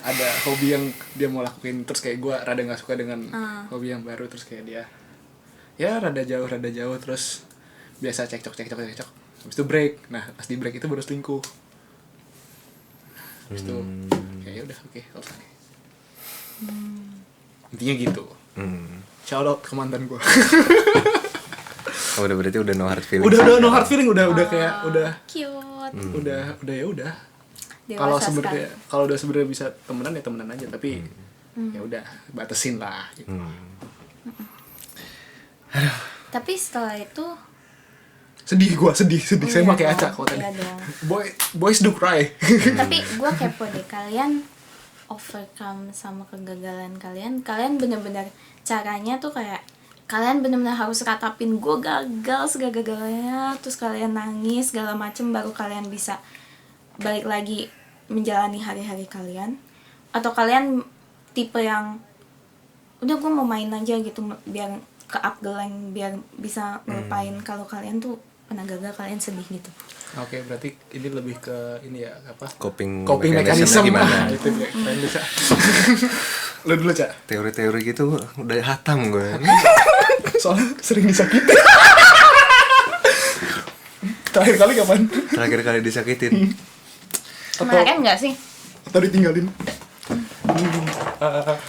ada hobi yang dia mau lakuin. Terus kayak gue rada nggak suka dengan hobi yang baru. Terus kayak dia ya rada jauh. Terus biasa cekcok. Habis itu break. Nah pas di break itu baru selingkuh. Habis itu kayak udah oke, selesai. Intinya gitu. Shout out ke mantan gue. Oh, udah berarti udah no hard feeling. udah no hard feeling, udah kayak udah Cute. udah ya udah. Dewasa Kalau sekali. sebenarnya kalau udah sebenarnya bisa temenan ya temenan aja, tapi ya udah batasin lah gitu. Tapi setelah itu Sedih. Saya pakai acak kok tadi. iya dong. Boys do cry. Tapi gue kepo deh, kalian overcome sama kegagalan kalian bener-bener caranya tuh kayak kalian bener-bener harus ratapin gue gagal segala-galanya, terus kalian nangis segala macem baru kalian bisa balik lagi menjalani hari-hari kalian, atau kalian tipe yang udah gue mau main aja gitu biar ke up geleng, biar bisa ngelupain kalau kalian tuh pernah gagal, kalian sedih gitu. Oke, berarti ini lebih ke ini ya, apa? Coping Mekanisme gimana? Itu keren bisa. Lu dulu, Cak. Teori-teori gitu udah hatam gue. Soalnya sering disakitin. Terakhir kali kapan? Terakhir kali disakitin. Kemarin nggak sih? Atau ditinggalin?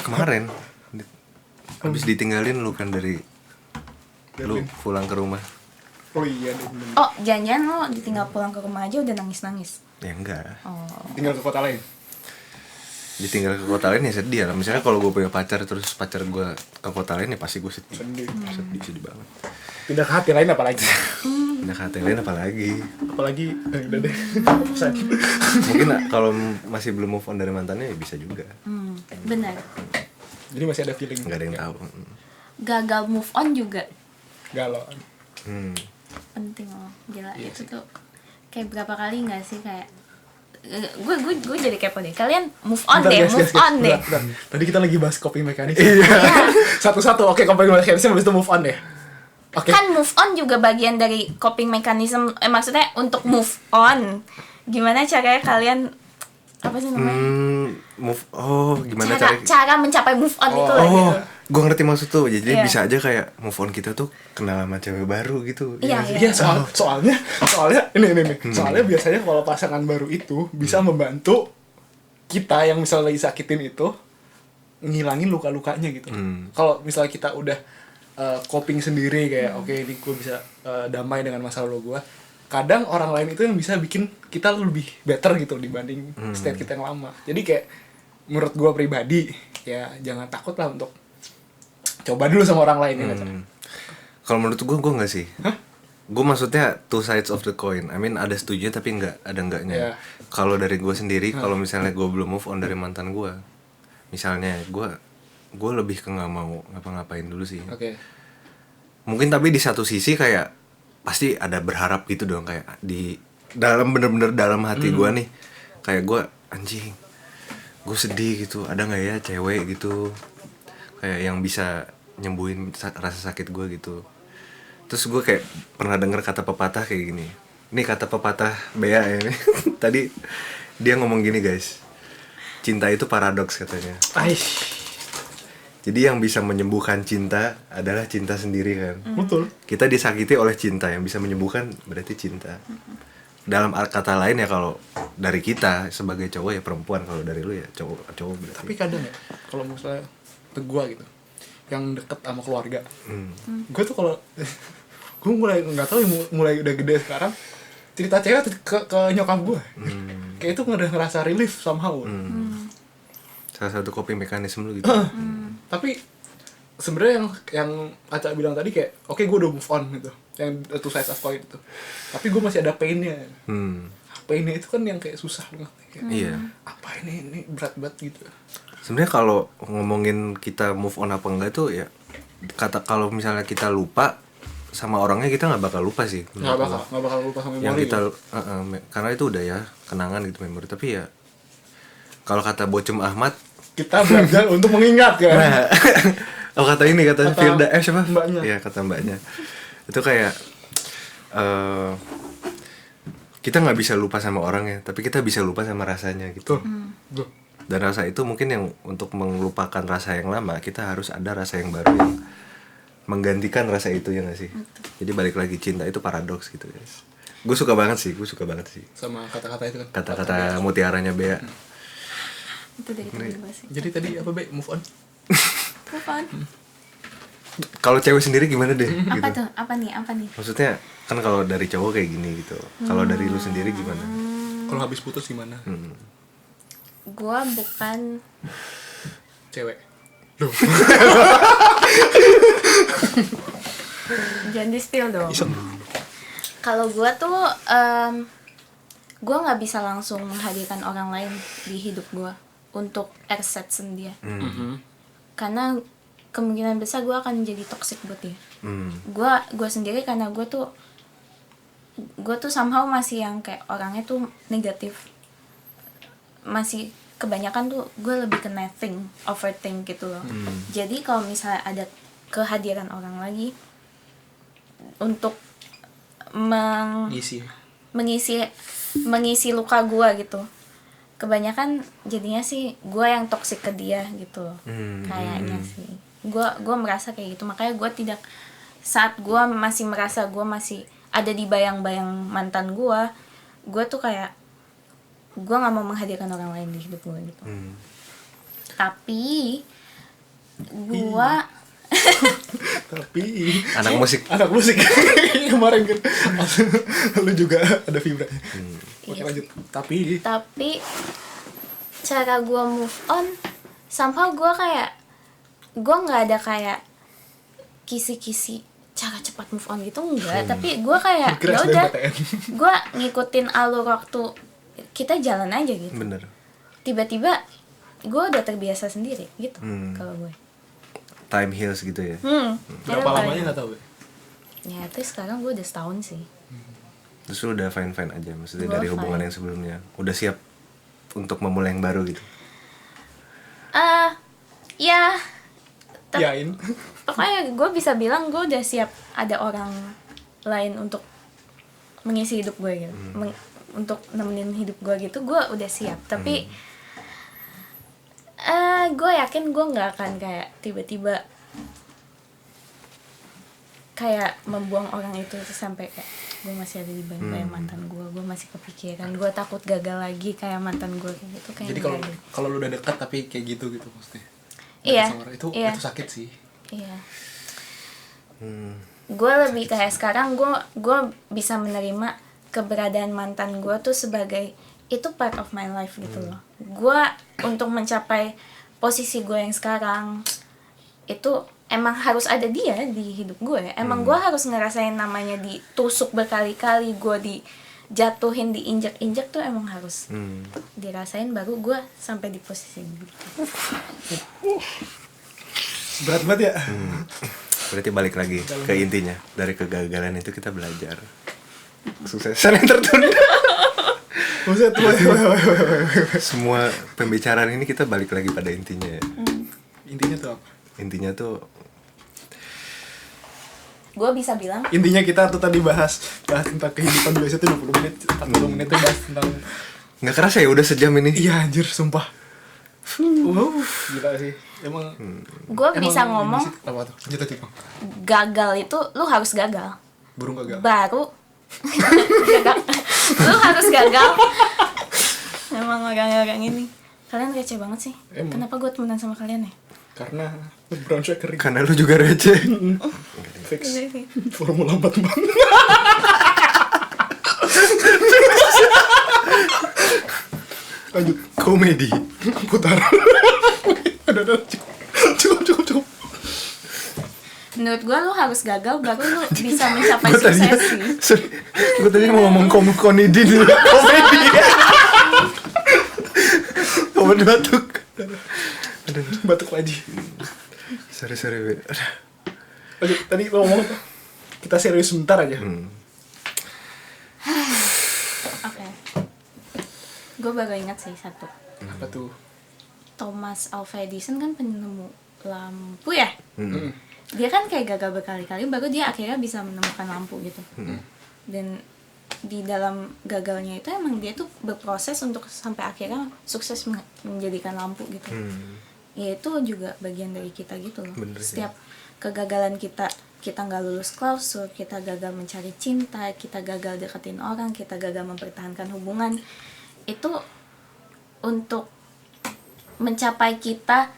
Kemarin. Habis ditinggalin lu kan dari lu pulang ke rumah. Oh iya, bener. Oh, jangan-jangan lo ditinggal pulang ke rumah aja udah nangis-nangis. Ya enggak. Oh. Tinggal ke kota lain. Ditinggal ke kota lain ya sedih lah. Misalnya kalau gue punya pacar terus pacar gue ke kota lain ya pasti gue sedih. Sedih banget. Pindah ke hati lain apalagi. Pindah ke hati lain apalagi. Apalagi udah deh. Sakit. Mungkin kalau masih belum move on dari mantannya ya bisa juga. Benar. Jadi masih ada feeling. Nggak ada yang tahu. Gagal move on juga Galau. penting loh, gila. Iya itu sih. tuh kayak berapa kali nggak sih kayak gue jadi kepo deh, kalian move on Bentar, deh, guys, move guys. on deh. Bentar. Tadi kita lagi bahas coping mechanism. Iya. Satu-satu. Oke, coping mechanism habis itu move on deh. Oke. Kan move on juga bagian dari coping mechanism, maksudnya untuk move on gimana caranya kalian apa sih namanya? Gimana Cara mencapai move on itu lah gitu. Gue ngerti maksud tuh. Jadi Iya. bisa aja kayak move on kita tuh kenal sama cewek baru gitu. Iya, nggak sih? Iya, soalnya ini. Soalnya biasanya kalau pasangan baru itu bisa membantu kita yang misalnya lagi sakitin itu ngilangin luka-lukanya gitu. Kalau misalnya kita udah coping sendiri kayak oke, ini gue bisa damai dengan masa lalu gue. Kadang orang lain itu yang bisa bikin kita lebih better gitu dibanding state kita yang lama. Jadi kayak menurut gue pribadi ya jangan takut lah untuk coba dulu sama orang lain ya nggak, Cak? Kalau menurut gue nggak sih. Gue maksudnya two sides of the coin. I mean ada setuju tapi nggak ada enggaknya. Yeah. Kalau dari gue sendiri, kalau misalnya gue belum move on dari mantan gue, misalnya gue lebih ke nggak mau ngapa-ngapain dulu sih. Oke. Mungkin tapi di satu sisi kayak pasti ada berharap gitu dong, kayak di dalam bener-bener dalam hati gue nih, kayak gue anjing, gue sedih gitu, ada nggak ya cewek gitu kayak yang bisa nyembuhin rasa sakit gue gitu. Terus gue kayak pernah denger kata pepatah kayak gini, ini kata pepatah Bea ya ini. Tadi dia ngomong gini guys, cinta itu paradoks katanya. Aish. Jadi yang bisa menyembuhkan cinta adalah cinta sendiri kan. Betul. Kita disakiti oleh cinta, yang bisa menyembuhkan berarti cinta. Dalam kata lain ya, kalau dari kita sebagai cowok ya perempuan, kalau dari lu ya cowok berarti. Tapi kadang ya kalau misalnya gue gitu yang deket sama keluarga, gue tuh kalau gue mulai nggak tahu ya, mulai udah gede sekarang cerita cewek ke nyokap gue, kayak itu udah ngerasa relief somehow. Salah satu coping mekanisme lu gitu. Tapi sebenarnya yang Aca bilang tadi kayak oke, gue udah move on gitu, yang two sides of coin itu, tapi gue masih ada painnya. Painnya itu kan yang kayak susah banget kayak, Iya. apa ini berat banget gitu. Sebenarnya kalau ngomongin kita move on apa enggak tuh ya, kalau misalnya kita lupa sama orangnya, kita nggak bakal lupa sih. Nggak bakal lupa sama memori. Yang kita karena itu udah ya kenangan gitu, memori. Tapi ya kalau kata Bocem Ahmad, kita belajar untuk mengingat kan. nah, kata Firda, siapa? Mbaknya. Iya, kata mbaknya. Itu kayak kita nggak bisa lupa sama orangnya, tapi kita bisa lupa sama rasanya gitu. Tuh. Dan rasa itu mungkin yang untuk melupakan rasa yang lama, kita harus ada rasa yang baru yang menggantikan rasa itu, ya nggak sih? Jadi balik lagi, cinta itu paradoks gitu guys. Gue suka banget sih. Sama kata-kata itu kan. Kata-kata mutiaranya Bea. Itu dari tadi gue sih. Jadi tadi apa, Be? Move on. Move on. Kalau cewek sendiri gimana deh? Apa Gitu. tuh? Apa nih? Maksudnya kan kalau dari cowok kayak gini gitu. Kalau dari lu sendiri gimana? Kalau habis putus gimana? Gue bukan Cewek. Loh. jangan di spill dong. Iseng. Kalau gue tuh gue nggak bisa langsung menghadirkan orang lain di hidup gue untuk acceptance dia, karena kemungkinan besar gue akan jadi toxic buat dia. Gue sendiri, karena gue tuh somehow masih yang kayak orangnya tuh negatif, masih kebanyakan tuh gue lebih ke overthink gitu loh. Jadi kalau misalnya ada kehadiran orang lagi untuk mengisi luka gue gitu, kebanyakan jadinya sih gue yang toksik ke dia gitu loh. Kayaknya sih gue merasa kayak gitu. Makanya gue tidak, saat gue masih merasa gue masih ada di bayang-bayang mantan gue tuh kayak gue nggak mau menghadirkan orang lain di hidup gue gitu. Tapi gue anak musik. Kemarin kan lu juga ada vibranya. Oke, lanjut. Tapi cara gue move on somehow gue nggak ada kayak kisi-kisi cara cepat move on gitu, enggak. Tapi gue kayak ya udah, gue ngikutin alur waktu, kita jalan aja gitu. Bener. Tiba-tiba gue udah terbiasa sendiri gitu. Kalau gue Time heals gitu ya. berapa lamanya nggak tahu, Be? Ya itu sekarang gue udah setahun sih. Terus lu udah fine aja, maksudnya Gua dari hubungan fine. yang sebelumnya udah siap untuk memulai yang baru gitu. Ya Yain. pokoknya gue bisa bilang gue udah siap ada orang lain untuk mengisi hidup gue gitu. untuk nemenin hidup gue gitu, gue udah siap. Tapi gue yakin gue nggak akan kayak tiba-tiba kayak membuang orang itu sampai kayak gue masih ada di bayang-bayang mantan gue masih kepikiran, gue takut gagal lagi kayak mantan gue kayak gitu. Kayak Jadi kalau lu udah dekat tapi kayak gitu maksudnya. Iya, Itu sakit sih. Iya. Gue lebih kayak sekarang gue bisa menerima keberadaan mantan gue tuh sebagai itu part of my life gitu loh. Gue untuk mencapai posisi gue yang sekarang itu emang harus ada dia di hidup gue. Emang gue harus ngerasain namanya ditusuk berkali-kali, gue dijatuhin, diinjak-injak tuh emang harus dirasain baru gue sampai di posisi ini. Berat banget ya. Berarti balik lagi ke intinya, dari kegagalan itu kita belajar. Kesuksesan yang tertunda. Buset, Semua pembicaraan ini kita balik lagi pada intinya ya. Intinya tuh apa? Intinya tuh Gue bisa bilang Intinya kita tuh tadi bahas tentang kehidupan biasa tuh 20 menit, 40 menit tuh bahas tentang nggak kerasa ya udah sejam ini. iya anjir sumpah. Wow, gila sih. Emang gue bisa ngomong apa tuh? Lanjut. gagal itu lu harus gagal. Burung gagal. Baru gagal. Lu harus gagal. Emang orang-orang ini kalian receh banget sih. Emang. Kenapa gue temenan sama kalian ya? Karena brown sugar kering. Karena lu juga receh. Fix. Iya sih. Formula 4 bang. Lanjut. Komedi. Putar. Udah. Cukup. Menurut gue lu harus gagal baru lu bisa mencapai Gue tadi, sukses sih. gue tadi mau ngomong komedi dulu. Komedi. Komedi batuk. Batuk lagi. Sorry Be. Lanjut. Tadi lo ngomong apa? Kita serius sebentar aja. Oke. Gue baru ingat sih satu. Apa tuh? Thomas Alva Edison kan penemu lampu ya. Dia kan kayak gagal berkali-kali baru dia akhirnya bisa menemukan lampu gitu. Dan di dalam gagalnya itu emang dia tuh berproses untuk sampai akhirnya sukses menjadikan lampu gitu. Ya itu juga bagian dari kita gitu loh. Bener sih. Setiap kegagalan kita nggak lulus klausul, kita gagal mencari cinta, kita gagal deketin orang, kita gagal mempertahankan hubungan, itu untuk mencapai kita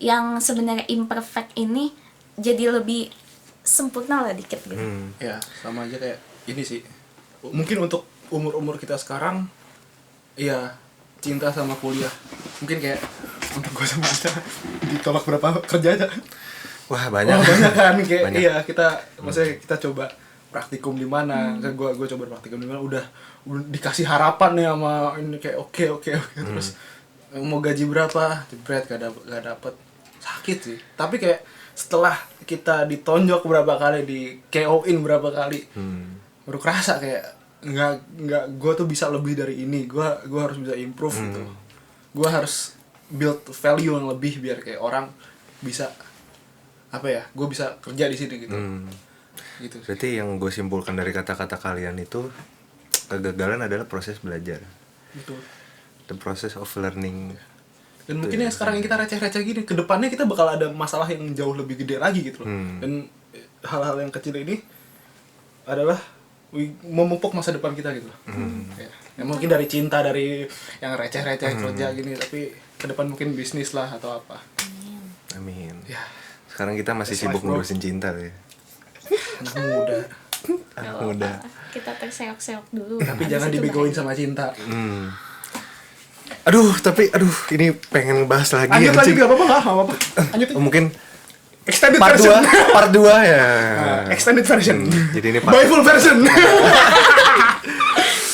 yang sebenarnya imperfect ini jadi lebih sempurna lah dikit gitu. Ya, sama aja kayak ini sih. Mungkin untuk umur-umur kita sekarang, iya cinta sama kuliah. Mungkin kayak untuk gue sama Aca ditolak berapa kerja aja. Wah banyak. Banyak kan kayak Banyak. iya kita maksudnya kita coba praktikum di mana. Gue coba praktikum di mana udah dikasih harapan nih sama ini kayak oke. Terus mau gaji berapa? Jebret gak dapet. Sakit sih. Tapi kayak setelah kita ditonjok berapa kali, di KO-in berapa kali, baru kerasa kayak nggak gue tuh bisa lebih dari ini, gue harus bisa improve gitu, gue harus build value yang lebih biar kayak orang bisa apa ya, gue bisa kerja di sini gitu. Gitu sih. Berarti yang gue simpulkan dari kata-kata kalian itu, kegagalan adalah proses belajar, Betul. the process of learning. Dan mungkin yang sekarang yang kita receh-receh gini, kedepannya kita bakal ada masalah yang jauh lebih gede lagi gitu loh. Dan hal-hal yang kecil ini adalah memupuk masa depan kita gitu loh. Ya mungkin dari cinta, dari yang receh-receh kerja gini, tapi ke depan mungkin bisnis lah atau apa. Amin. Ya, Sekarang kita masih That's sibuk life, bro. ngurusin cinta ya. anak muda. Gak Muda. apa-apa. Kita terseok-seok dulu. Tapi Habis jangan itu dibegoin bahagia. sama cinta. Aduh, ini pengen bahas lagi. Lanjut anjing. gak apa-apa. Lanjut. Mungkin Extended part version. 2, part 2 ya. Extended version. Jadi ini part, By full version.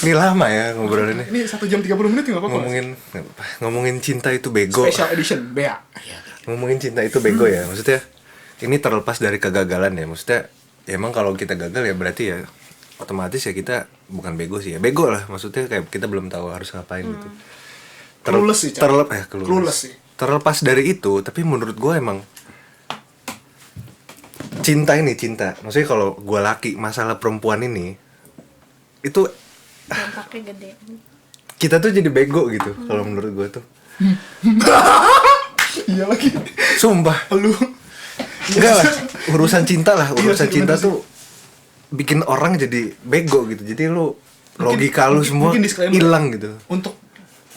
ini lama ya ngobrolinnya. Ini 1 jam 30 menit gak apa-apa. Ngomongin cinta itu bego. Special edition, Bea. Ngomongin cinta itu bego ya. Maksudnya ini terlepas dari kegagalan ya. Maksudnya ya emang kalau kita gagal ya berarti ya otomatis ya kita bukan bego sih ya. Bego lah, maksudnya kayak kita belum tahu harus ngapain gitu. Clueless sih, Cak. Clueless sih. Terlepas dari itu, tapi menurut gue emang cinta. Maksudnya kalau gue laki, masalah perempuan ini itu dampaknya gede. kita tuh jadi bego gitu kalau menurut gue tuh. Iya lagi. Sumpah. Lu Enggak lah, urusan cinta lah, Iya urusan sih, cinta bener sih. tuh bikin orang jadi bego gitu. Jadi lu logika lu mungkin- semua mungkin disclaimer. hilang gitu. untuk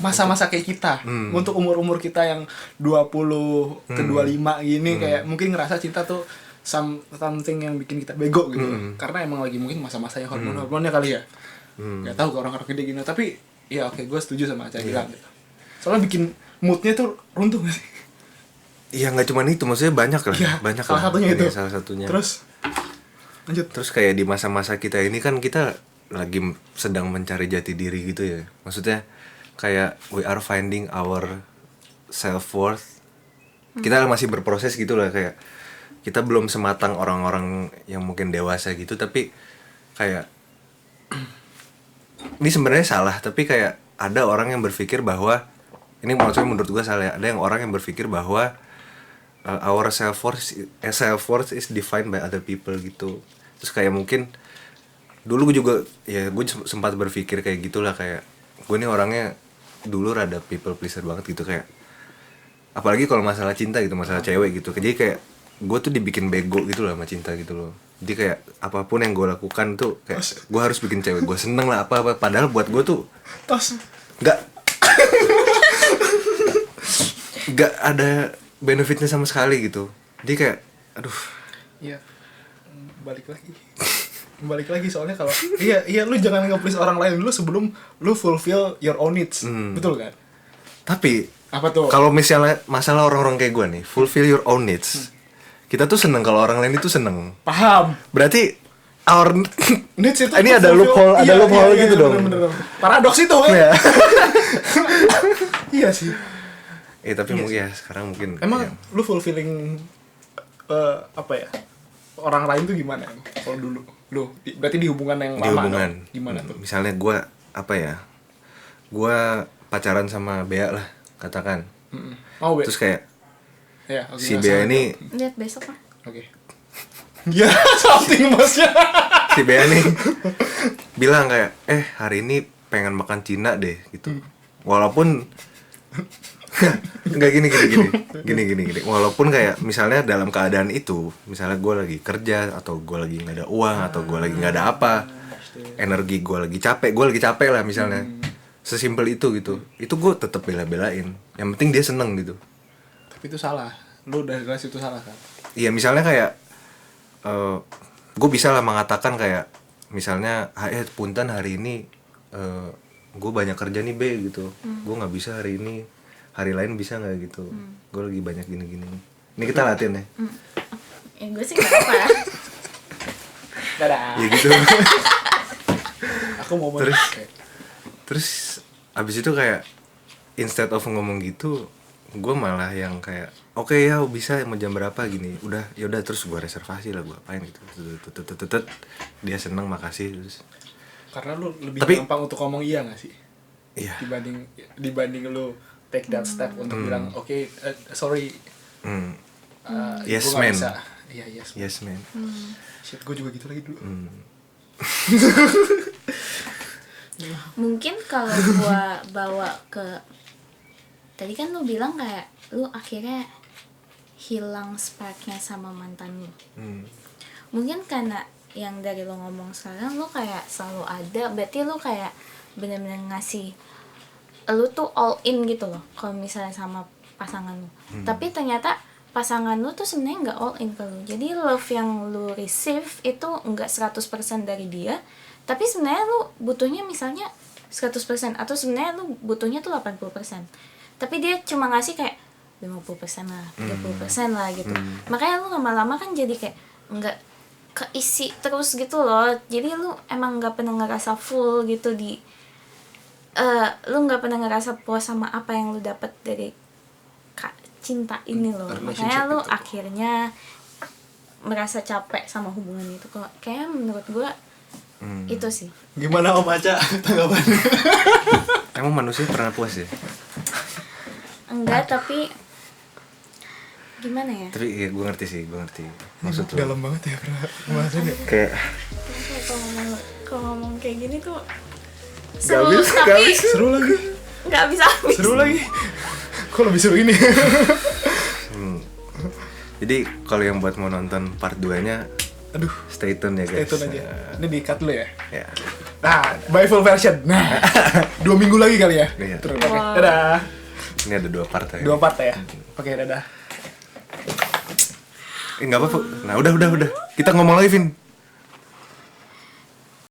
masa-masa kayak kita, untuk umur-umur kita yang 20 ke 25 gini kayak mungkin ngerasa cinta tuh something yang bikin kita bego gitu. Karena emang lagi mungkin masa-masanya hormonnya kali ya. Nggak tahu ke orang-orang gede gini, tapi ya oke, gue setuju sama Aca bilang gitu. Soalnya bikin moodnya tuh runtuh gak sih? Iya nggak cuma itu, maksudnya banyak lah, Iya, banyak salah lah. satunya Ini itu. salah satunya. Terus lanjut. Terus kayak di masa-masa kita ini kan kita lagi sedang mencari jati diri gitu ya. Maksudnya kayak we are finding our self worth. Kita masih berproses gitu lah, kayak kita belum sematang orang-orang yang mungkin dewasa gitu, tapi kayak ini sebenarnya salah, tapi kayak ada orang yang berpikir bahwa ini maksudnya menurut gua salah ya. Ada yang orang yang berpikir bahwa our self worth is defined by other people gitu. Terus kayak mungkin dulu gue juga ya gue sempat berpikir kayak gitulah, kayak gue nih orangnya dulu rada people pleaser banget gitu, kayak apalagi kalau masalah cinta gitu, masalah cewek gitu. Jadi kayak gue tuh dibikin bego gitu lah sama cinta gitu loh. Jadi kayak apapun yang gue lakukan tuh kayak gue harus bikin cewek gue seneng lah, apa padahal buat gue tuh Tos. nggak ada benefitnya sama sekali gitu. Jadi kayak aduh. Iya. Balik lagi soalnya kalau iya lu jangan nge-please orang lain dulu sebelum lu fulfill your own needs. Betul kan? Tapi Apa tuh? kalau misalnya masalah orang-orang kayak gue nih, fulfill your own needs. Kita tuh seneng kalau orang lain itu seneng. Paham. Berarti our Needs itu ini tuh ada fulfill- loophole, ada loophole gitu dong. Bener. Paradoks itu kan? Iya. Iya sih. Tapi Iya mungkin ya sekarang mungkin Emang ya. lu fulfilling apa ya? Orang lain tuh gimana emang? Kalau dulu lu berarti di hubungan yang Di lama hubungan dong? Gimana tuh? Misalnya gue apa ya, gue pacaran sama Bea lah katakan. Mau be? Terus kayak Ya, oke, si nggak Bea salah. ini Lihat besok lah. Oke. Ya, something bosnya. si Bea nih bilang kayak hari ini pengen makan Cina deh gitu. Walaupun nggak gini. Walaupun kayak misalnya dalam keadaan itu, misalnya gue lagi kerja atau gue lagi nggak ada uang atau gue lagi nggak ada apa, energi gue lagi capek lah misalnya, sesimpel itu gitu. Itu gue tetap bela-belain. Yang penting dia seneng gitu. Tapi itu salah. Lu dari situ salah kan? Iya misalnya kayak gue bisa lah mengatakan kayak misalnya punten hari ini gue banyak kerja nih be gitu, gue nggak bisa hari ini, hari lain bisa nggak gitu, gue lagi banyak gini ini kita latihan ya. Gue sih nggak apa. Dadah. Ya gitu. Aku mau Terus abis itu kayak instead of ngomong gitu, gue malah yang kayak oke ya bisa mau jam berapa gini, udah yaudah, terus gue reservasi lah, gue apain gitu, dia seneng makasih. Terus karena lu lebih Tapi- gampang untuk ngomong iya nggak sih? iya. Dibanding lu take that step untuk bilang oke, sorry, Yes, gua nggak man. bisa. Iya, yes. Yes man. Shit, gue juga gitu lagi dulu. Mungkin kalau gua bawa ke tadi kan lu bilang kayak lu akhirnya hilang sparknya sama mantan lu. Mungkin karena yang dari lu ngomong sekarang lu kayak selalu ada, berarti lu kayak bener-bener ngasih, lu tuh all in gitu loh kalau misalnya sama pasangan lu. Tapi ternyata pasangan lu tuh sebenarnya nggak all in ke lu. Jadi love yang lu receive itu nggak 100% dari dia, tapi sebenarnya lu butuhnya misalnya 100% atau sebenarnya lu butuhnya tuh 80%. Tapi dia cuma ngasih kayak 50% lah, 30% lah gitu. Makanya lu lama-lama kan jadi kayak nggak keisi terus gitu loh. Jadi lu emang nggak pernah ngerasa full gitu di lu nggak pernah ngerasa puas sama apa yang lu dapat dari cinta ini loh. Makanya lu akhirnya merasa capek sama hubungan itu kok. Kayaknya menurut gua itu sih. Gimana Om Aca tanggapannya? Emang manusia pernah puas ya? Enggak, tapi gimana ya? Tapi ya gue ngerti maksud lu. Dalam banget ya pembahasannya. Kayak Kalau ngomong kayak gini tuh seru Gak bisa, tapi seru lagi. nggak bisa habis. Seru lagi. Kok lebih seru ini? Jadi kalau yang buat mau nonton part 2-nya, Aduh, stay tune ya guys. itu aja. Ini di-cut dulu ya. Ya. Nah, by full version. Nah, 2 minggu lagi kali ya. Iya. Terus, oke. Wow. Dadah. Ini ada 2 part ya. 2 part ya. Oke, dadah. Nggak apa-apa. Nah, udah. Kita ngomong lagi, Vin.